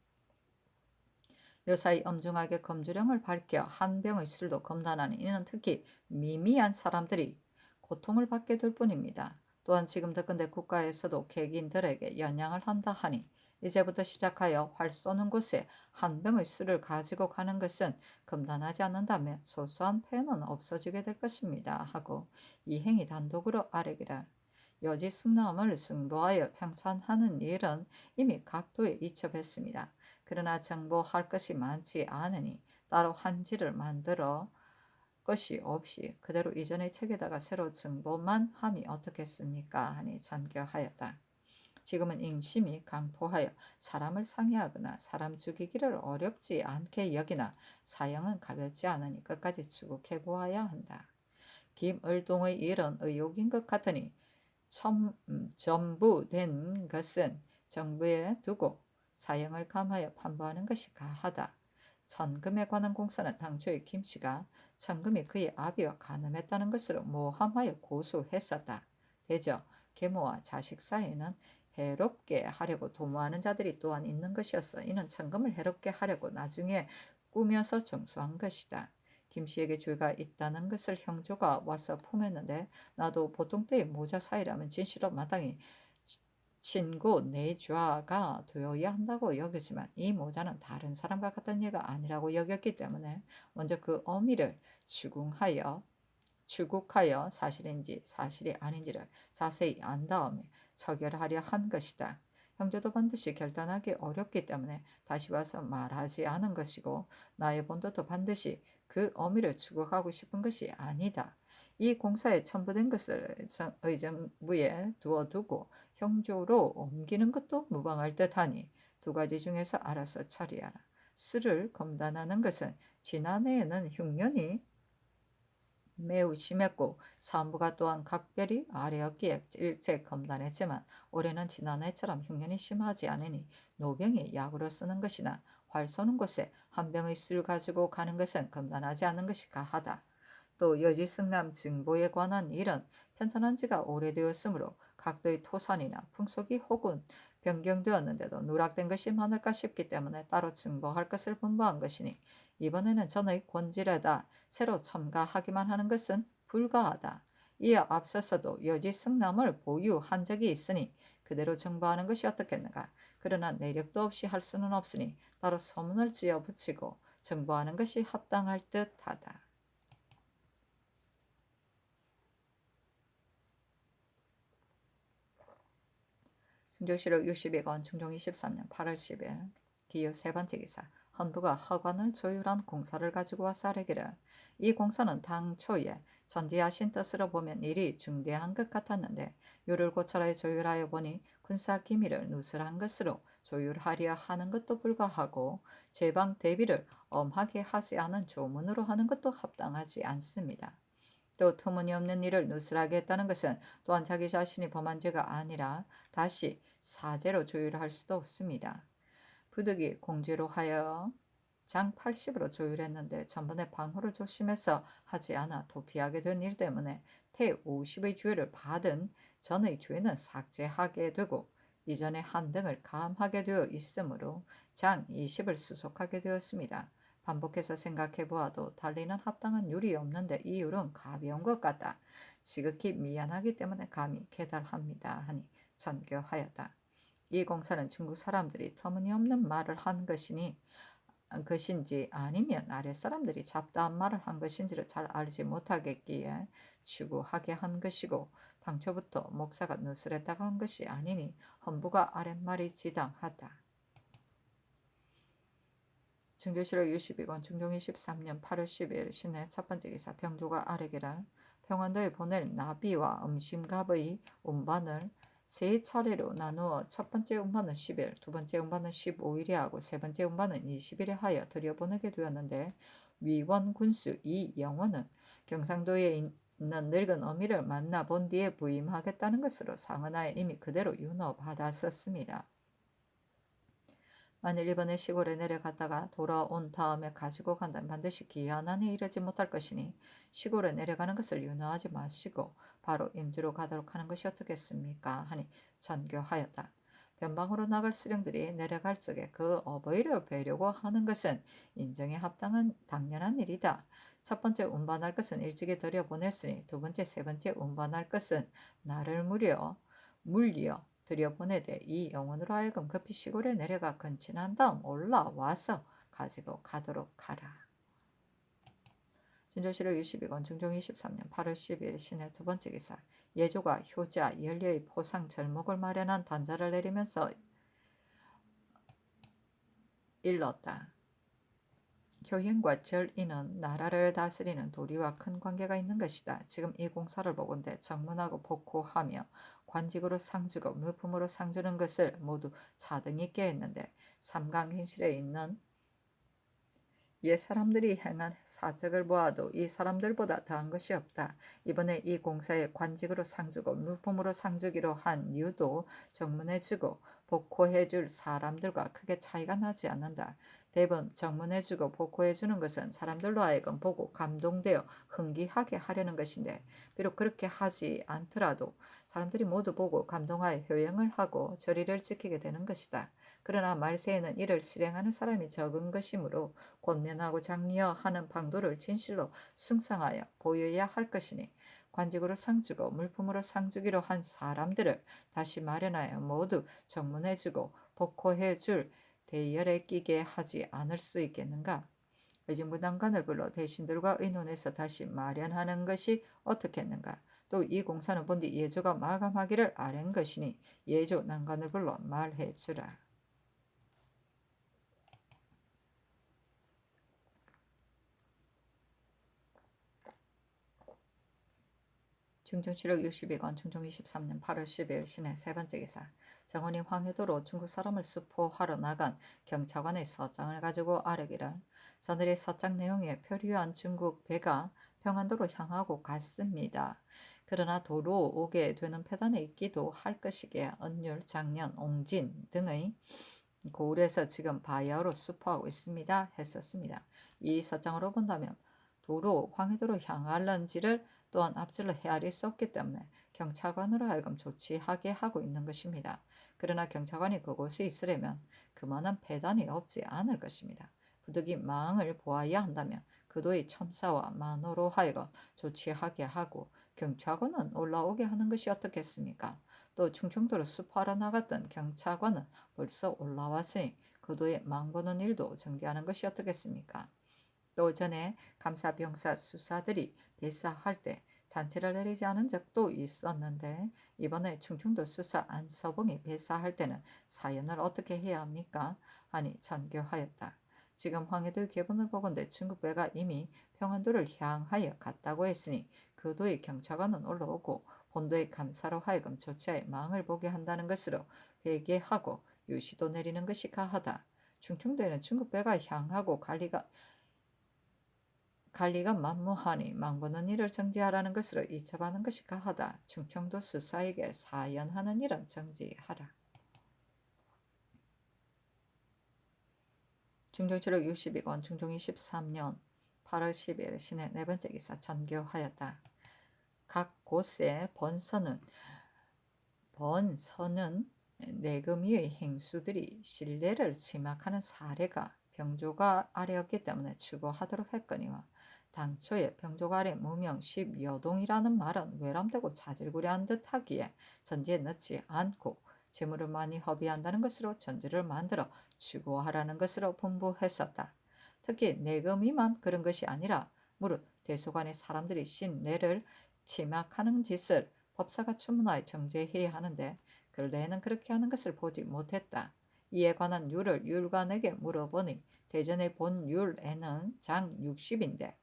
요사이 엄중하게 검주령을 밝혀 한 병의 술도 검단하는 이는 특히 미미한 사람들이 고통을 받게 될 뿐입니다. 또한 지금 덕근대 국가에서도 객인들에게 연양을 한다 하니 이제부터 시작하여 활 쏘는 곳에 한 병의 술을 가지고 가는 것은 금단하지 않는다면 소소한 폐는 없어지게 될 것입니다. 하고 이 행위 단독으로 아뢰기를 여지 승남을 승보하여 평찬하는 일은 이미 각도에 이첩했습니다. 그러나 정보할 것이 많지 않으니 따로 한지를 만들어 것이 없이 그대로 이전의 책에다가 새로 정보만 함이 어떻겠습니까? 하니 잔겨하였다. 지금은 인심이 강포하여 사람을 상해하거나 사람 죽이기를 어렵지 않게 여기나 사형은 가볍지 않으니 끝까지 추국해 보아야 한다. 김을동의 일은 의혹인 것 같으니 전부된 것은 정부에 두고 사형을 감하여 판부하는 것이 가하다. 천금에 관한 공사는 당초에 김씨가 천금이 그의 아비와 간음했다는 것으로 모함하여 고소했었다. 대저 계모와 자식 사이에는 해롭게 하려고 도모하는 자들이 또한 있는 것이었어. 이는 천금을 해롭게 하려고 나중에 꾸며서 정수한 것이다. 김씨에게 죄가 있다는 것을 형조가 와서 품었는데 나도 보통 때의 모자 사이라면 진실로 마땅히 친고 내좌가 되어야 한다고 여겼지만 이 모자는 다른 사람과 같은 예가 아니라고 여겼기 때문에 먼저 그 어미를 추국하여 사실인지 사실이 아닌지를 자세히 안 다음에 처결하려 한 것이다. 형제도 반드시 결단하기 어렵기 때문에 다시 와서 말하지 않은 것이고 나의 본도도 반드시 그 어미를 추국하고 싶은 것이 아니다. 이 공사에 첨부된 것을 의정부에 두어두고 형조로 옮기는 것도 무방할 듯하니 두 가지 중에서 알아서 처리하라. 수를 검단하는 것은 지난해에는 흉년이 매우 심했고 사무부가 또한 각별히 아래였기에 일제 검단했지만 올해는 지난해처럼 흉년이 심하지 않으니 노병이 약으로 쓰는 것이나 활 쏘는 곳에 한 병의 술 가지고 가는 것은 검단하지 않는 것이 가하다. 또 여지승남 증보에 관한 일은 편찬한 지가 오래되었으므로 각도의 토산이나 풍속이 혹은 변경되었는데도 누락된 것이 많을까 싶기 때문에 따로 증보할 것을 분부한 것이니 이번에는 전의 권질에다 새로 첨가하기만 하는 것은 불가하다. 이에 앞서서도 여지승남을 보유한 적이 있으니 그대로 정보하는 것이 어떻겠는가. 그러나 내력도 없이 할 수는 없으니 따로 서문을 지어 붙이고 정보하는 것이 합당할 듯하다. 충주시록 62건 충종 23년 8월 10일 기호 세 번째 기사 헌부가 허관을 조율한 공사를 가지고 와서 아뢰기를 이 공사는 당초에 전지하신 뜻으로 보면 일이 중대한 것 같았는데 요를 고철하여 조율하여 보니 군사 기밀을 누설한 것으로 조율하려 하는 것도 불가하고 제방 대비를 엄하게 하지 않은 조문으로 하는 것도 합당하지 않습니다. 또 터무니없는 일을 누설하게 했다는 것은 또한 자기 자신이 범한 죄가 아니라 다시 사죄로 조율할 수도 없습니다. 부득이 공죄로 하여 장 80으로 조율했는데 전번에 방호를 조심해서 하지 않아 도피하게 된 일 때문에 태 50의 죄를 받은 전의 죄는 삭제하게 되고 이전에 한 등을 감하게 되어 있으므로 장 20을 수속하게 되었습니다. 반복해서 생각해 보아도 달리는 합당한 율이 없는데 이 율은 가벼운 것 같다. 지극히 미안하기 때문에 감히 계달합니다. 하니 전교하였다. 이 공사는 중국 사람들이 터무니없는 말을 한 것인지 아니면 아랫사람들이 잡다한 말을 한 것인지를 잘 알지 못하겠기에 추구하게 한 것이고 당초부터 목사가 누설했다고 한 것이 아니니 헌부가 아랫말이 지당하다. 증조실록 62권 중종이 13년 8월 10일 신해 첫 번째 기사 병조가 아래기를 평안도에 보낼 나비와 음심갑의 운반을 세 차례로 나누어 첫 번째 운반은 10일, 두 번째 운반은 15일에 하고 세 번째 운반은 20일에 하여 들여보내게 되었는데 위원 군수 이영원은 경상도에 있는 늙은 어미를 만나본 뒤에 부임하겠다는 것으로 상은하에 이미 그대로 윤허받았었습니다. 만일 이번에 시골에 내려갔다가 돌아온 다음에 가지고 간다면 반드시 기한 안에 이르지 못할 것이니 시골에 내려가는 것을 윤허하지 마시고 바로 임주로 가도록 하는 것이 어떻겠습니까? 하니 전교하였다. 변방으로 나갈 수령들이 내려갈 적에 그 어버이를 뵈려고 하는 것은 인정에 합당한 당연한 일이다. 첫 번째 운반할 것은 일찍이 들여보냈으니 두 번째, 세 번째 운반할 것은 나를 물리어 들여보내되 이 영혼으로 하여금 급히 시골에 내려가 근친한 다음 올라와서 가지고 가도록 하라. 진조실록 62권 중종 23년 8월 10일 신해 두 번째 기사 예조가 효자 연료의 포상 절목을 마련한 단자를 내리면서 일렀다. 효행과 절인은 나라를 다스리는 도리와 큰 관계가 있는 것이다. 지금 이 공사를 보건대 정문하고 복호하며 관직으로 상주고 물품으로 상주는 것을 모두 차등 있게 했는데 삼강행실에 있는 옛 사람들이 행한 사적을 보아도 이 사람들보다 더한 것이 없다. 이번에 이 공사에 관직으로 상주고 물품으로 상주기로 한 이유도 정문해주고 복호해줄 사람들과 크게 차이가 나지 않는다. 대부분 정문해주고 복호해주는 것은 사람들로 하여금 보고 감동되어 흥기하게 하려는 것인데 비록 그렇게 하지 않더라도 사람들이 모두 보고 감동하여 효행을 하고 절의를 지키게 되는 것이다. 그러나 말세에는 이를 실행하는 사람이 적은 것이므로 권면하고 장려하는 방도를 진실로 승상하여 보여야 할 것이니 관직으로 상주고 물품으로 상주기로 한 사람들을 다시 마련하여 모두 정문해주고 복호해줄 대열에 끼게 하지 않을 수 있겠는가? 의정부당관을 불러 대신들과 의논해서 다시 마련하는 것이 어떻겠는가? 또 이 공사는 본디 예조가 마감하기를 아랜 것이니 예조 난관을 불러 말해주라. 중종실록 62권 중종 23년 8월 10일 신해 세 번째 기사 정원이 황해도로 중국 사람을 수포하러 나간 경찰관의 서장을 가지고 아뢰기를 저들의 서장 내용에 표류한 중국 배가 평안도로 향하고 갔습니다. 그러나 도로 오게 되는 패단에 있기도 할 것이기에 언율, 장년, 옹진 등의 고을에서 지금 바야흐로 수포하고 있습니다. 했었습니다. 이 서장으로 본다면 도로 황해도로 향할런지를 또한 앞질러 헤아릴 수 없기 때문에 경찰관으로 하여금 조치하게 하고 있는 것입니다. 그러나 경찰관이 그곳에 있으려면 그만한 배단이 없지 않을 것입니다. 부득이 망을 보아야 한다면 그도의 첨사와 만호로 하여금 조치하게 하고 경찰관은 올라오게 하는 것이 어떻겠습니까? 또 충청도로 수포하러 나갔던 경찰관은 벌써 올라왔으니 그도의 망보는 일도 정지하는 것이 어떻겠습니까? 또 전에 감사병사 수사들이 배사할 때 잔치를 내리지 않은 적도 있었는데 이번에 충청도 수사 안서봉이 배사할 때는 사연을 어떻게 해야 합니까? 하니 전교하였다. 지금 황해도의 계본을 보건대 중국배가 이미 평안도를 향하여 갔다고 했으니 그도의 경찰관은 올라오고 본도의 감사로 하여금 조치하여 망을 보게 한다는 것으로 회개하고 유시도 내리는 것이 가하다. 충청도에는 중국배가 향하고 관리가 만무하니 망보는 일을 정지하라는 것으로 이첩하는 것이 가하다. 충청도 수사에게 사연하는 일은 정지하라. 중종실록 62권 중종 23년 8월 10일 신해 네 번째 기사 전교하였다. 각 곳의 번서는 내금위의 행수들이 신뢰를 침학하는 사례가 병조가 아래였기 때문에 추구하도록 했거니와 당초에 병조가 아래 무명 10여동이라는 말은 외람되고 자질구레한 듯하기에 전제에 넣지 않고 재물을 많이 허비한다는 것으로 전제를 만들어 추구하라는 것으로 분부했었다. 특히 내금위만 그런 것이 아니라 무릇 대소관의 사람들이 신뢰를 침학하는 짓을 법사가 추문하여 정죄해야 하는데 근래에는 그렇게 하는 것을 보지 못했다. 이에 관한 율을 율관에게 물어보니 대전의 본율에는 장 60인데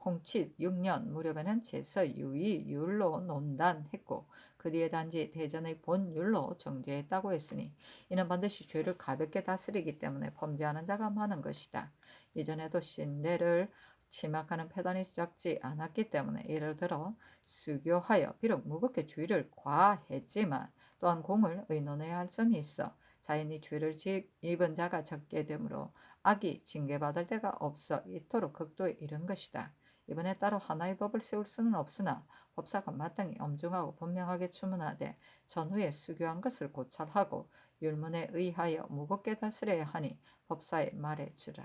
홍치 6년 무렵에는 제서 유의율로 논단했고 그 뒤에 단지 대전의 본율로 정제했다고 했으니 이는 반드시 죄를 가볍게 다스리기 때문에 범죄하는 자가 많은 것이다. 이전에도 신뢰를 침학하는 패단이 적지 않았기 때문에 예를 들어 수교하여 비록 무겁게 죄를 과했지만 또한 공을 의논해야 할 점이 있어 자연히 죄를 입은 자가 적게 되므로 악이 징계받을 데가 없어 이토록 극도에 이른 것이다. 이번에 따로 하나의 법을 세울 수는 없으나 법사가 마땅히 엄중하고 분명하게 추문하되 전후에 수교한 것을 고찰하고 율문에 의하여 무겁게 다스려야 하니 법사의 말에 주라.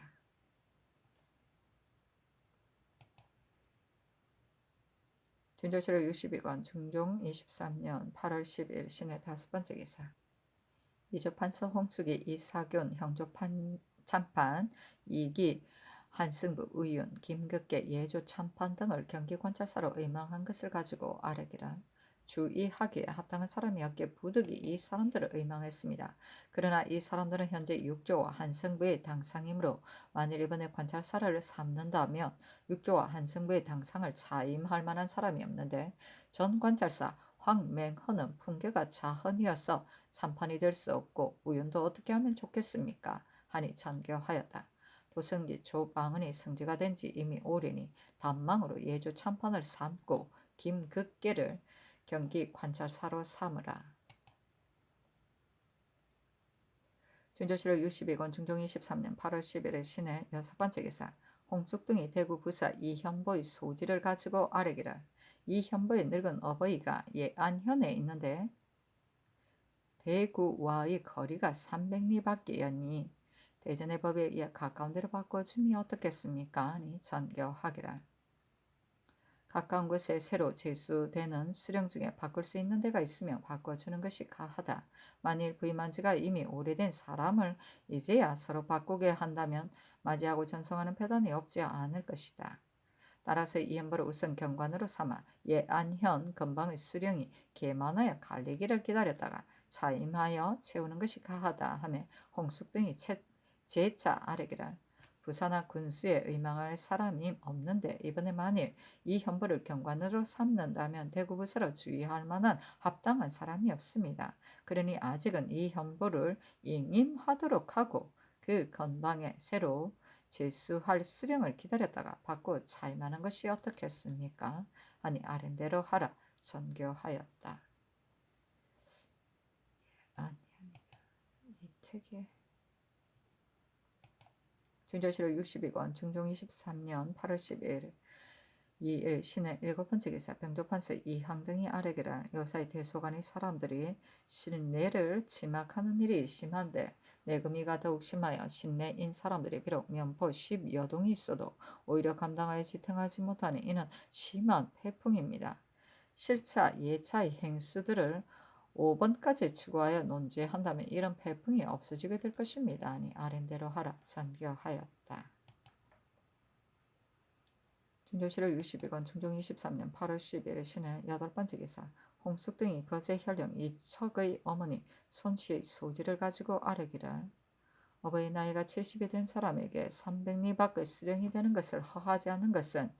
준조실록 62권 중종 23년 8월 10일 신의 5번째 기사. 이조판서 홍숙이 이사균 형조 참판 2기 한승부 의윤 김극계 예조 참판 등을 경기관찰사로 의망한 것을 가지고 아뢰기란 주의하기에 합당한 사람이 없기에 부득이 이 사람들을 의망했습니다. 그러나 이 사람들은 현재 육조와 한승부의 당상이므로 만일 이번에 관찰사를 삼는다면 육조와 한승부의 당상을 차임할 만한 사람이 없는데 전 관찰사 황맹헌은 풍계가 자헌이어서 참판이 될 수 없고 우윤도 어떻게 하면 좋겠습니까? 하니 전교하였다. 도승지 조방은이 승지가 된 지 이미 오래니 단망으로 예조 참판을 삼고 김극계를 경기 관찰사로 삼으라. 준조실록 62권 중종 23년 8월 10일의 신의 6번째 기사. 홍숙 등이 대구 부사 이현보의 소지를 가지고 아뢰기를 이현보의 늙은 어버이가 예안현에 있는데 대구와의 거리가 300리 밖이었니 대전의 법에 의해 가까운 데로 바꿔주면 어떻겠습니까? 하니 전교하기를 가까운 곳에 새로 제수되는 수령 중에 바꿀 수 있는 데가 있으면 바꿔주는 것이 가하다. 만일 부임한 지가 이미 오래된 사람을 이제야 서로 바꾸게 한다면 맞이하고 전송하는 패단이 없지 않을 것이다. 따라서 이 현보를 우선 경관으로 삼아 예안현 근방의 수령이 개만하여 갈리기를 기다렸다가 차임하여 채우는 것이 가하다 하며 홍숙 등이 재차 아뢰기를 부사나 군수에 의망할 사람이 없는데 이번에 만일 이 현보를 경관으로 삼는다면 대구 부사로 주의할 만한 합당한 사람이 없습니다. 그러니 아직은 이 현보를 인임하도록 하고 그 건방에 새로 제수할 수령을 기다렸다가 받고 차임하는 것이 어떻겠습니까? 하니 아랜대로 하라 전교하였다. 아니 이택에 준조실록 62권 중종 23년 8월 10일 2일 신의 7번째 기사. 병조판서 이항등이 아뢰기를 요사이 대소간의 사람들이 신내를 침학하는 일이 심한데 내금이가 더욱 심하여 신내인 사람들이 비록 면포 10여동이 있어도 오히려 감당하여 지탱하지 못하니 이는 심한 패풍입니다. 실차 예차의 행수들을 5번까지 추구하여 논죄한다면 이런 패풍이 없어지게 될 것입니다. 아니 아랜대로 하라 전교하였다. 준조실록 62권 중종 23년 8월 10일 신의 8번째 기사. 홍숙 등이 거제 혈령 이척의 어머니 손씨의 소지를 가지고 아뢰기를 어버이 나이가 70이 된 사람에게 300리 밖의 수령이 되는 것을 허하지 않는 것은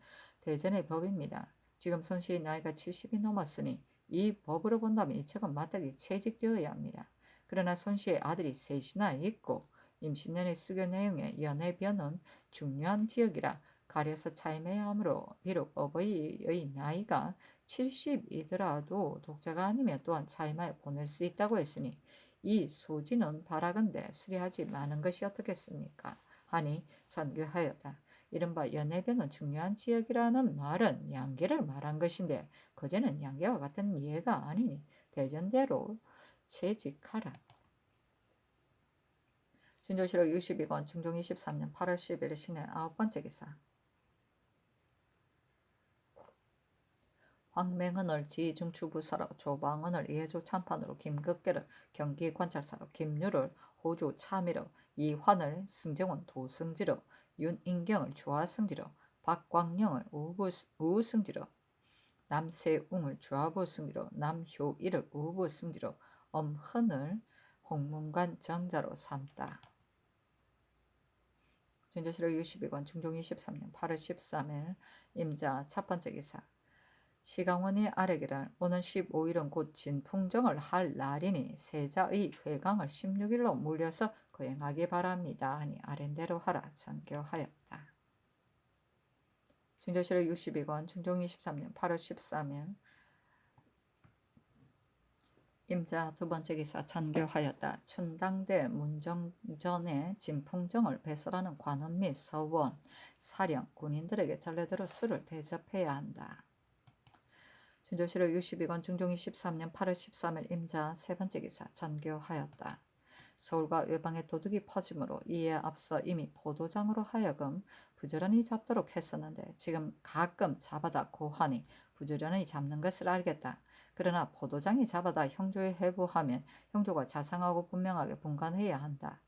대전의 법입니다. 지금 손씨의 나이가 70이 넘었으니 이 법으로 본다면 이 척은 마땅히 채직되어야 합니다. 그러나 손씨의 아들이 셋이나 있고 임신년의 수교 내용의 연애변은 중요한 지역이라 가려서 차임해야 하므로 비록 어버이의 나이가 70이더라도 독자가 아니면 또한 차임하여 보낼 수 있다고 했으니 이 소지는 바라건대 수리하지 마는 것이 어떻겠습니까? 하니 전교하였다. 이른바 연해변은 중요한 지역이라는 말은 양계를 말한 것인데 거제는 양계와 같은 예가 아니니 대전대로 채직하라. 준조실록 62권 중종 23년 8월 10일 신의 9번째 기사. 황맹헌을 지중추부사로 조방헌을 예조 참판으로 김극계를 경기관찰사로 김유를 호조 참의로 이환을 승정원 도승지로 윤인경을 조하승지로 박광영을 우승지로 남세웅을 주하부승지로 남효일을 우부승지로 엄헌을 홍문관 정자로 삼다. 진조실록 62권 중종 23년 8월 13일 임자 첫 번째 기사. 시강원이 아래기를 오는 15일은 곧 진풍정을 할 날이니 세자의 회강을 16일로 물려서 거행하기 바랍니다 하니 아랜대로 하라 전교하였다. 진조실록 62권 중종 23년 8월 13일 임자 두 번째 기사 전교하였다. 춘당대 문정전에 진풍정을 배설하는 관원 및 서원, 사령, 군인들에게 전례대로 술을 대접해야 한다. 진조실록 62권 중종 23년 8월 13일 임자 세 번째 기사 전교하였다. 서울과 외방에 도둑이 퍼짐으로 이에 앞서 이미 포도장으로 하여금 부지런히 잡도록 했었는데 지금 가끔 잡아다 고하니 부지런히 잡는 것을 알겠다. 그러나 포도장이 잡아다 형조에 회부하면 형조가 자상하고 분명하게 분간해야 한다.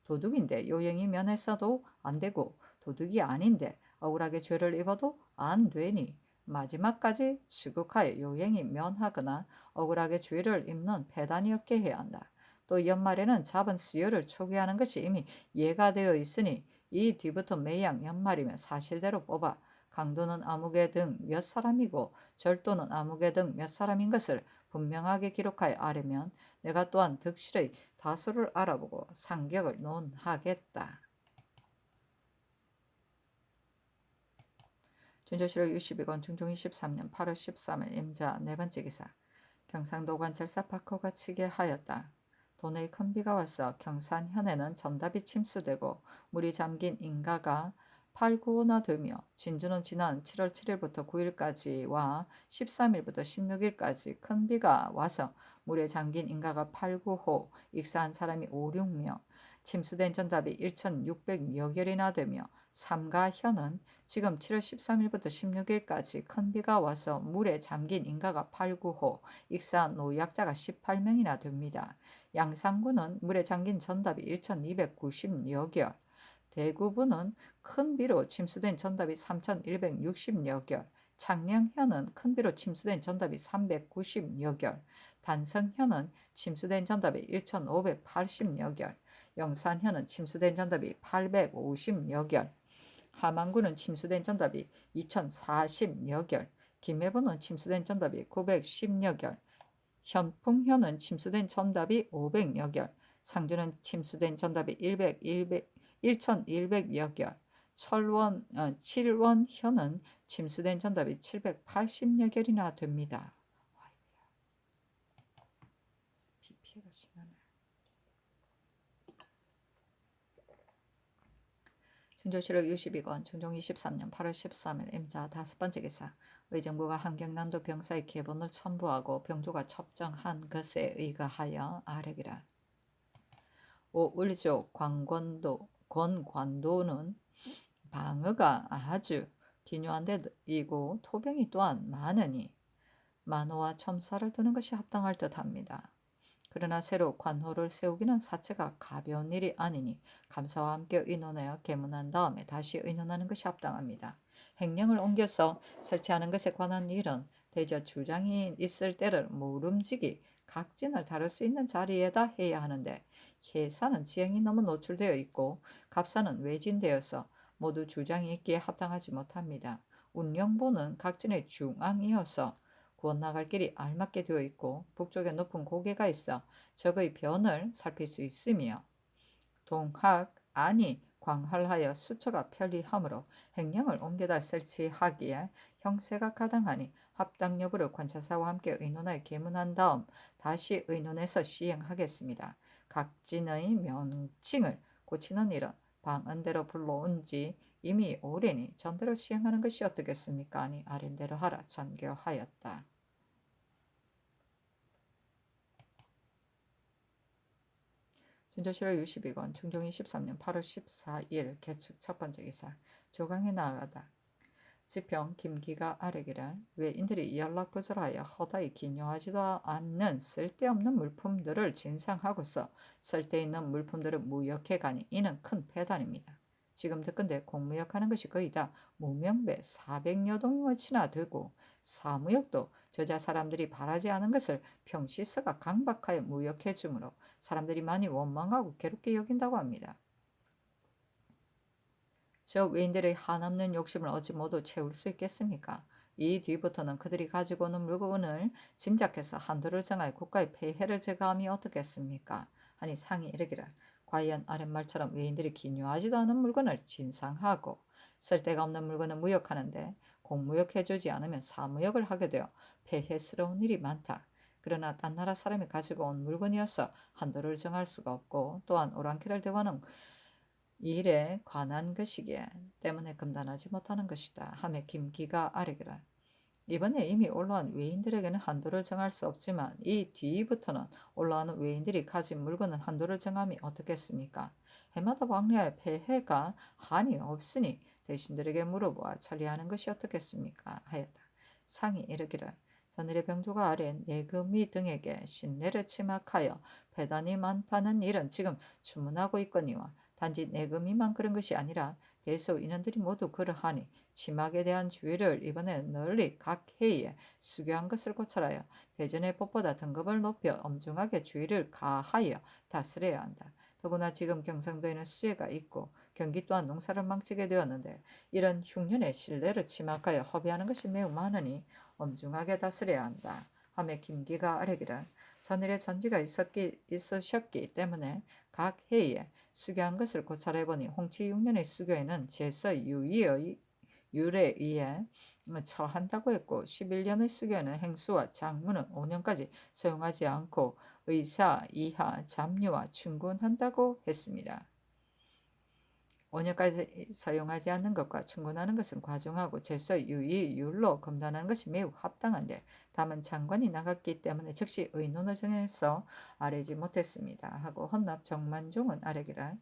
도둑인데 요행이 면했어도 안 되고 도둑이 아닌데 억울하게 죄를 입어도 안 되니 마지막까지 지극하여 요행이 면하거나 억울하게 죄를 입는 패단이 없게 해야 한다. 또 연말에는 잡은 수요를 초기하는 것이 이미 예가 되어 있으니 이 뒤부터 매양 연말이면 사실대로 뽑아 강도는 아무개 등 몇 사람이고 절도는 아무개 등 몇 사람인 것을 분명하게 기록하여 아뢰면 내가 또한 득실의 다수를 알아보고 상격을 논하겠다. 진조실록 62권 중종 23년 8월 13일 임자 네 번째 기사. 경상도 관찰사 박호가 치게 하였다. 도내에 큰 비가 와서 경산현에는 전답이 침수되고 물이 잠긴 인가가 8, 9호나 되며 진주는 지난 7월 7일부터 9일까지와 13일부터 16일까지 큰 비가 와서 물에 잠긴 인가가 8, 9호, 익사한 사람이 5, 6명, 침수된 전답이 1,600여 결이나 되며 삼가현은 지금 7월 13일부터 16일까지 큰 비가 와서 물에 잠긴 인가가 8, 9호, 익사한 노약자가 18명이나 됩니다. 양산군은 물에 잠긴 전답이 1,290여 결, 대구부는 큰 비로 침수된 전답이 3,160여 결, 창녕현은 큰 비로 침수된 전답이 390여 결, 단성현은 침수된 전답이 1,580여 결, 영산현은 침수된 전답이 850여 결, 함안군은 침수된 전답이 2,040여 결, 김해부는 침수된 전답이 910여 결, 현풍현은 침수된 전답이 500여 결, 상주는 침수된 전답이 1,100여 결, 칠원현은 침수된 전답이 780여 결이나 됩니다. 비 피해가 심하네. 진조실록 62권 중종 23년 8월 13일 임자 다섯 번째 기사. 의정부가 함경남도 병사의 계본을 첨부하고 병조가 첩정한 것에 의거하여 아래기라. 울조 권관도는 방어가 아주 기묘한 데이고 토병이 또한 많으니 만호와 첨사를 두는 것이 합당할 듯합니다. 그러나 새로 관호를 세우기는 사체가 가벼운 일이 아니니 감사와 함께 의논하여 계문한 다음에 다시 의논하는 것이 합당합니다. 행령을 옮겨서 설치하는 것에 관한 일은 대저 주장이 있을 때를 모름지기 각진을 다룰 수 있는 자리에다 해야 하는데 해사는 지형이 너무 노출되어 있고 갑사는 외진되어서 모두 주장이 있기에 합당하지 못합니다. 운영부는 각진의 중앙이어서 구원나갈 길이 알맞게 되어 있고 북쪽에 높은 고개가 있어 적의 변을 살필 수 있으며 동학 안이 광활하여 수처가 편리하므로 행령을 옮겨다 설치하기에 형세가 가당하니 합당 여부를 관찰사와 함께 의논하여 계문한 다음 다시 의논해서 시행하겠습니다. 각진의 명칭을 고치는 일은 방언대로 불러온 지 이미 오래니 전대로 시행하는 것이 어떻겠습니까? 아니 아랜대로 하라 전교하였다. 진조실록 62권 중종 23년 8월 14일 개축 첫 번째 기사. 조강에 나아가다. 지평 김기가 아뢰기를 외인들이 연락구설하여 허다히 기묘하지도 않는 쓸데없는 물품들을 진상하고서 쓸데있는 물품들을 무역해 가니 이는 큰 폐단입니다. 지금 듣건대 공무역하는 것이 거의 다 무명배 400여 동치나 되고 사무역도 저자 사람들이 바라지 않은 것을 평시서가 강박하여 무역해 주므로 사람들이 많이 원망하고 괴롭게 여긴다고 합니다. 저 외인들의 한없는 욕심을 어찌 모두 채울 수 있겠습니까? 이 뒤부터는 그들이 가지고 오는 물건을 짐작해서 한도를 정하여 국가의 폐해를 제거함이 어떻겠습니까? 하니 상이 이르기를 과연 아랫말처럼 외인들이 기묘하지도 않은 물건을 진상하고 쓸데가 없는 물건을 무역하는데 공무역해주지 않으면 사무역을 하게 되어 폐해스러운 일이 많다. 그러나 딴 나라 사람이 가지고 온 물건이어서 한도를 정할 수가 없고 또한 오랑캐를 대하는 일에 관한 것이기에 때문에 금단하지 못하는 것이다. 하며 김기가 아뢰기를 이번에 이미 올라온 외인들에게는 한도를 정할 수 없지만 이 뒤부터는 올라오는 외인들이 가진 물건은 한도를 정함이 어떻겠습니까? 해마다 왕래하여 폐해가 한이 없으니 대신들에게 물어보아 처리하는 것이 어떻겠습니까? 하였다. 상이 이르기를 전일의 병조가 아래 내금이 등에게 신뢰를 침학하여 배단이 많다는 일은 지금 주문하고 있거니와 단지 내금이만 그런 것이 아니라 대소 인원들이 모두 그러하니 침학에 대한 주의를 이번에 널리 각 회의에 수교한 것을 고찰하여 대전의 법보다 등급을 높여 엄중하게 주의를 가하여 다스려야 한다. 더구나 지금 경상도에는 수해가 있고 경기 또한 농사를 망치게 되었는데 이런 흉년의 신뢰를 침학하여 허비하는 것이 매우 많으니 엄중하게 다스려야 한다. 하며 김기가 아뢰기를 전일에 전지가 있으셨기 때문에 각 회의에 수교한 것을 고찰해보니 홍치 6년의 수교에는 제서 유의의 율에 의해 처한다고 했고 11년의 수교에는 행수와 장문은 5년까지 사용하지 않고 의사, 이하, 잡류와 충군한다고 했습니다. 5년까지 사용하지 않는 것과 충군하는 것은 과중하고 제서 유의율로 검단하는 것이 매우 합당한데 다만 장관이 나갔기 때문에 즉시 의논을 정해서 아뢰지 못했습니다. 하고 헌납 정만종은 아뢰기를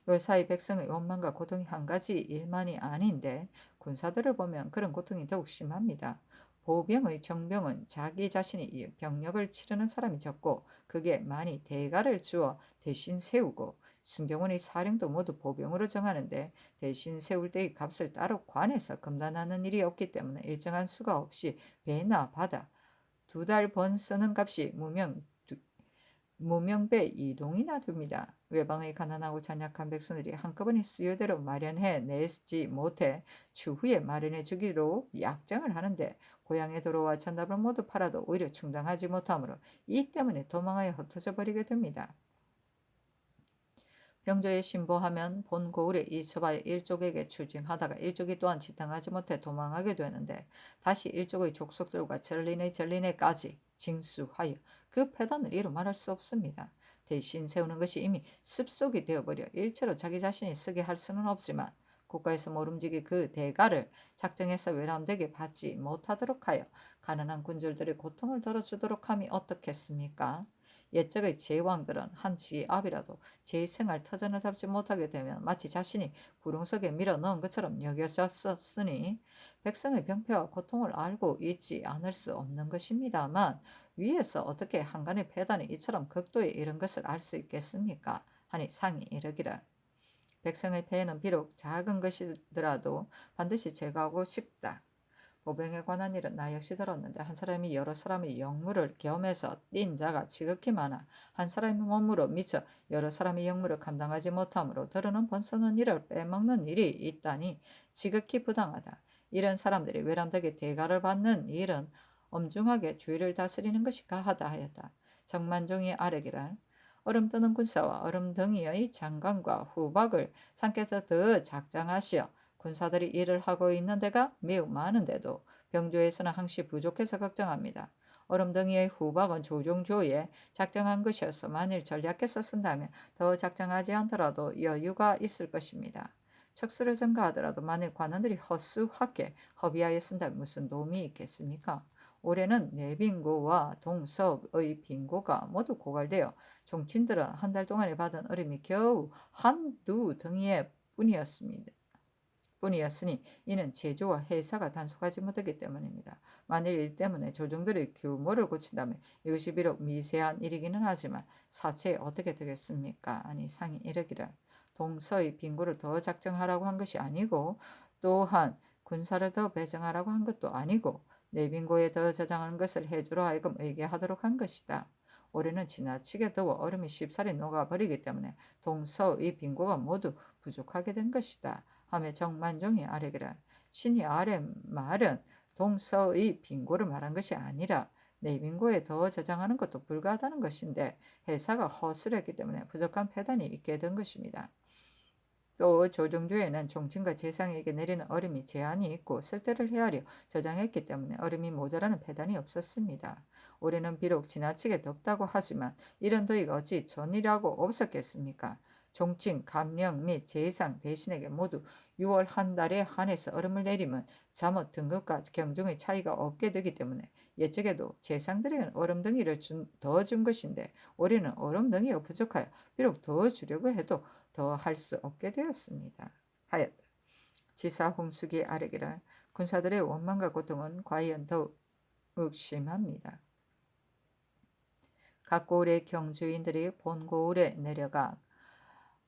요사이 백성의 원망과 고통이 한 가지 일만이 아닌데 군사들을 보면 그런 고통이 더욱 심합니다. 보병의 정병은 자기 자신이 병력을 치르는 사람이 적고 그게 많이 대가를 주어 대신 세우고 승정원의 사령도 모두 보병으로 정하는데 대신 세울 때의 값을 따로 관해서 검단하는 일이 없기 때문에 일정한 수가 없이 배나 바다 2달 번 쓰는 값이 무명배 이동이나 됩니다. 외방의 가난하고 잔약한 백성들이 한꺼번에 수요대로 마련해 내지 못해 추후에 마련해 주기로 약정을 하는데 고향의 도로와 전답을 모두 팔아도 오히려 충당하지 못하므로 이 때문에 도망하여 흩어져 버리게 됩니다. 병조에 신보하면 본 고을에 이처바여 일족에게 출징하다가 일족이 또한 지탕하지 못해 도망하게 되는데 다시 일족의 족속들과 전린의까지 징수하여 그 패단을 이루 말할 수 없습니다. 대신 세우는 것이 이미 습속이 되어버려 일체로 자기 자신이 쓰게 할 수는 없지만 국가에서 모름지기 그 대가를 작정해서 외람되게 받지 못하도록 하여 가난한 군졸들의 고통을 덜어주도록 함이 어떻겠습니까? 옛적의 제왕들은 한 지의 압이라도 제 생활 터전을 잡지 못하게 되면 마치 자신이 구름 속에 밀어 넣은 것처럼 여겨졌었으니 백성의 병폐와 고통을 알고 있지 않을 수 없는 것입니다만 위에서 어떻게 한간의 패단이 이처럼 극도에 이른 것을 알 수 있겠습니까? 하니 상이 이르기를 백성의 폐해는 비록 작은 것이더라도 반드시 제거하고 싶다. 보병에 관한 일은 나 역시 들었는데 한 사람이 여러 사람의 역무를 겸해서 띈 자가 지극히 많아 한 사람의 몸으로 미쳐 여러 사람의 역무를 감당하지 못하므로 더러는 번서는 일을 빼먹는 일이 있다니 지극히 부당하다. 이런 사람들이 외람되게 대가를 받는 일은 엄중하게 주의를 다스리는 것이 가하다 하였다. 정만종이 아뢰기를 얼음 뜨는 군사와 얼음 등이의 장관과 후박을 상께서 더 작정하시어 군사들이 일을 하고 있는 데가 매우 많은데도 병조에서는 항시 부족해서 걱정합니다. 얼음덩이의 후박은 조종조에 작정한 것이어서 만일 전략해서 쓴다면 더 작정하지 않더라도 여유가 있을 것입니다. 척수를 증가하더라도 만일 관원들이 허수하게 허비하여 쓴다면 무슨 도움이 있겠습니까? 올해는 내빈고와 동서의 빈고가 모두 고갈되어 종친들은 한 달 동안에 받은 얼음이 겨우 한두 등의 뿐이었으니 이는 제조와 해사가 단속하지 못하기 때문입니다. 만일 일 때문에 조정들의 규모를 고친다면 이것이 비록 미세한 일이기는 하지만 사체에 어떻게 되겠습니까? 아니 상이 이르기를 동서의 빈고를 더 작정하라고 한 것이 아니고 또한 군사를 더 배정하라고 한 것도 아니고 내빈고에 더 저장하는 것을 해주로 하여금 의계하도록 한 것이다. 올해는 지나치게 더워 얼음이 쉽사리 녹아버리기 때문에 동서의 빈고가 모두 부족하게 된 것이다. 하며 정만종이 아뢰기를 신이 아래 말은 동서의 빈고를 말한 것이 아니라 내빈고에 더 저장하는 것도 불가하다는 것인데 회사가 허술했기 때문에 부족한 폐단이 있게 된 것입니다. 또 조정주에는 종친과 재상에게 내리는 얼음이 제한이 있고 쓸 때를 헤아려 저장했기 때문에 얼음이 모자라는 폐단이 없었습니다. 올해는 비록 지나치게 덥다고 하지만 이런 더위가 어찌 전이라고 없었겠습니까? 종친, 감령 및 재상 대신에게 모두 6월 한 달에 한해서 얼음을 내리면 잠옷 등급과 경중의 차이가 없게 되기 때문에 옛적에도 재상들에게는 얼음덩이를 더 준 것인데 올해는 얼음덩이가 부족하여 비록 더 주려고 해도 더 할 수 없게 되었습니다. 하였다. 지사 홍숙이 아뢰기를 군사들의 원망과 고통은 과연 더욱 심합니다. 각 고을의 경주인들이 본 고을에 내려가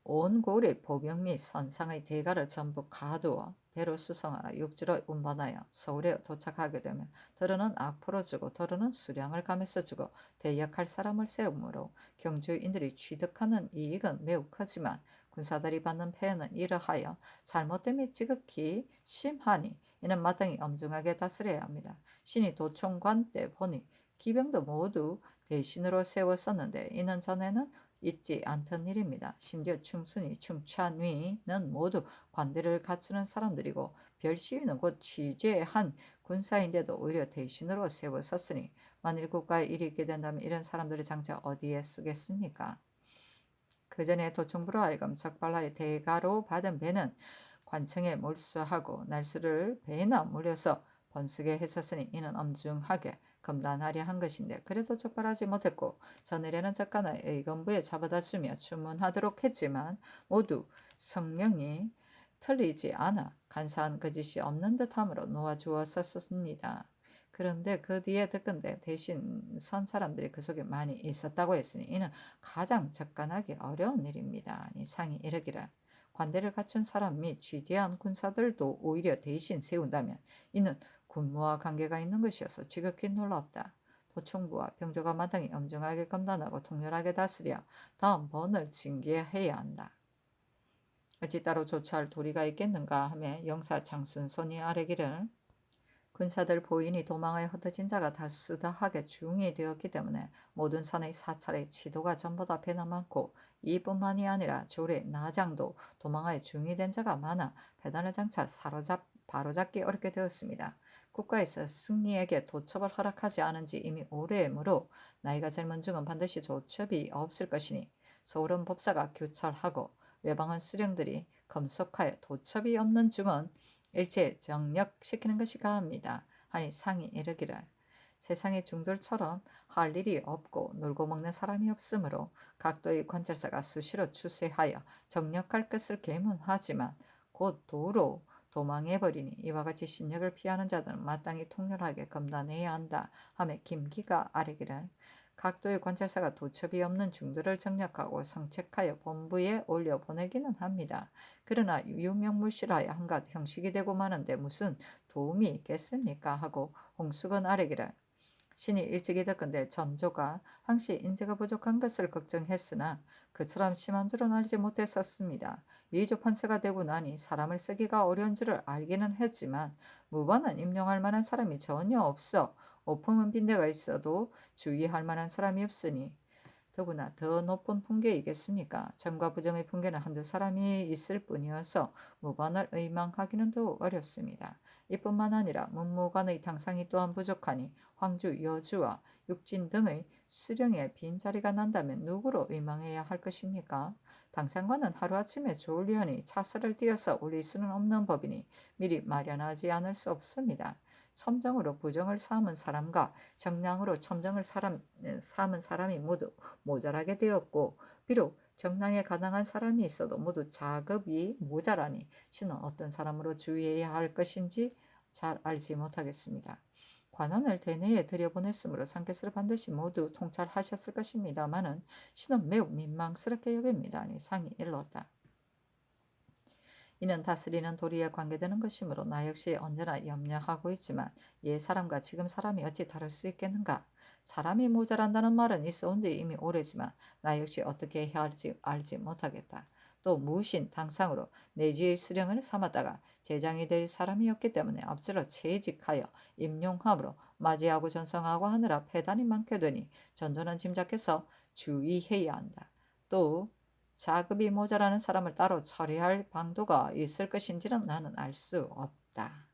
온 고을의 보병 및 선상의 대가를 전부 가두어 배로 수송하라 육지로 운반하여 서울에 도착하게 되면 더러는 악포로 주고 더러는 수량을 감해서 주고 대역할 사람을 세우므로 경주인들이 취득하는 이익은 매우 크지만 군사들이 받는 폐해는 이러하여 잘못됨이 지극히 심하니 이는 마땅히 엄중하게 다스려야 합니다. 신이 도총관 때 보니 기병도 모두 대신으로 세웠었는데 이는 전에는 있지 않던 일입니다. 심지어 충순이, 충찬위는 모두 관대를 갖추는 사람들이고 별시위는 곧 취재한 군사인데도 오히려 대신으로 세워섰으니 만일 국가에 일이 있게 된다면 이런 사람들의 장차 어디에 쓰겠습니까? 그 전에 도청부로 하여금 적발하여 대가로 받은 배는 관청에 몰수하고 날수를 배나 몰려서 번쓰게 했었으니 이는 엄중하게 검단하려 한 것인데 그래도 적발하지 못했고 전일에는 적간을 의건부에 잡아다 주며 주문하도록 했지만 모두 성명이 틀리지 않아 간사한 거짓이 없는 듯함으로 놓아주었었습니다. 그런데 그 뒤에 듣건대 대신 선 사람들이 그 속에 많이 있었다고 했으니 이는 가장 접근하기 어려운 일입니다. 아니 상이 이르기를 관대를 갖춘 사람 및 취재한 군사들도 오히려 대신 세운다면 이는 군무와 관계가 있는 것이어서 지극히 놀랍다. 도청부와 병조가 마땅히 엄중하게 검단하고 통렬하게 다스려 다음 번을 징계해야 한다. 어찌 따로 조처할 도리가 있겠는가 하며 영사 장순손이 아뢰기를 군사들 보인이 도망하여 흩어진 자가 다수다하게 중이 되었기 때문에 모든 산의 사찰의 지도가 전보다 배나 많고 이뿐만이 아니라 조례 나장도 도망하여 중이 된 자가 많아 배단을 장차 바로잡기 어렵게 되었습니다. 국가에서 승리에게 도첩을 허락하지 않은 지 이미 오래이므로 나이가 젊은 중은 반드시 조첩이 없을 것이니 서울은 법사가 교찰하고 외방은 수령들이 검속하여 도첩이 없는 중은 일체 정력시키는 것이 가합니다. 하니 상이 이르기를 세상의 중들처럼 할 일이 없고 놀고 먹는 사람이 없으므로 각도의 관찰사가 수시로 추세하여 정력할 것을 계문하지만 곧 도로 도망해버리니 이와 같이 신력을 피하는 자들은 마땅히 통렬하게 검단해야 한다 하며 김기가 아뢰기를 각도의 관찰사가 도첩이 없는 중들을 정략하고 상책하여 본부에 올려 보내기는 합니다. 그러나 유명무실하여 한갓 형식이 되고 마는데 무슨 도움이 있겠습니까? 하고 홍숙은 아뢰기를 신이 일찍이 듣건대 전조가 항시 인재가 부족한 것을 걱정했으나 그처럼 심한 줄은 알지 못했었습니다. 이조 판세가 되고 나니 사람을 쓰기가 어려운 줄을 알기는 했지만 무반은 임용할 만한 사람이 전혀 없어 오품은 빈대가 있어도 주의할 만한 사람이 없으니 더구나 더 높은 풍계이겠습니까? 정과 부정의 풍계는 한두 사람이 있을 뿐이어서 무관을 의망하기는 더욱 어렵습니다. 이뿐만 아니라 문무관의 당상이 또한 부족하니 황주, 여주와 육진 등의 수령에 빈자리가 난다면 누구로 의망해야 할 것입니까? 당상관은 하루아침에 좋으려니 차설을 띄어서 올릴 수는 없는 법이니 미리 마련하지 않을 수 없습니다. 첨정으로 부정을 삼은 사람과 정량으로 첨정을 삼은 사람이 모두 모자라게 되었고 비록 정량에 가당한 사람이 있어도 모두 자급이 모자라니 신은 어떤 사람으로 주의해야 할 것인지 잘 알지 못하겠습니다. 관원을 대내에 들여보냈으므로 상께서를 반드시 모두 통찰하셨을 것입니다마는 신은 매우 민망스럽게 여깁니다. 아니 상이 일렀다. 이는 다스리는 도리에 관계되는 것이므로 나 역시 언제나 염려하고 있지만 옛 사람과 지금 사람이 어찌 다를 수 있겠는가? 사람이 모자란다는 말은 있어 온 지 이미 오래지만 나 역시 어떻게 해야 할지 알지 못하겠다. 또 무신 당상으로 내지의 수령을 삼았다가 제장이 될 사람이었기 때문에 앞질러 채직하여 임용함으로 맞이하고 전성하고 하느라 패단이 많게 되니 전전은 짐작해서 주의해야 한다. 또 자급이 모자라는 사람을 따로 처리할 방도가 있을 것인지는 나는 알 수 없다.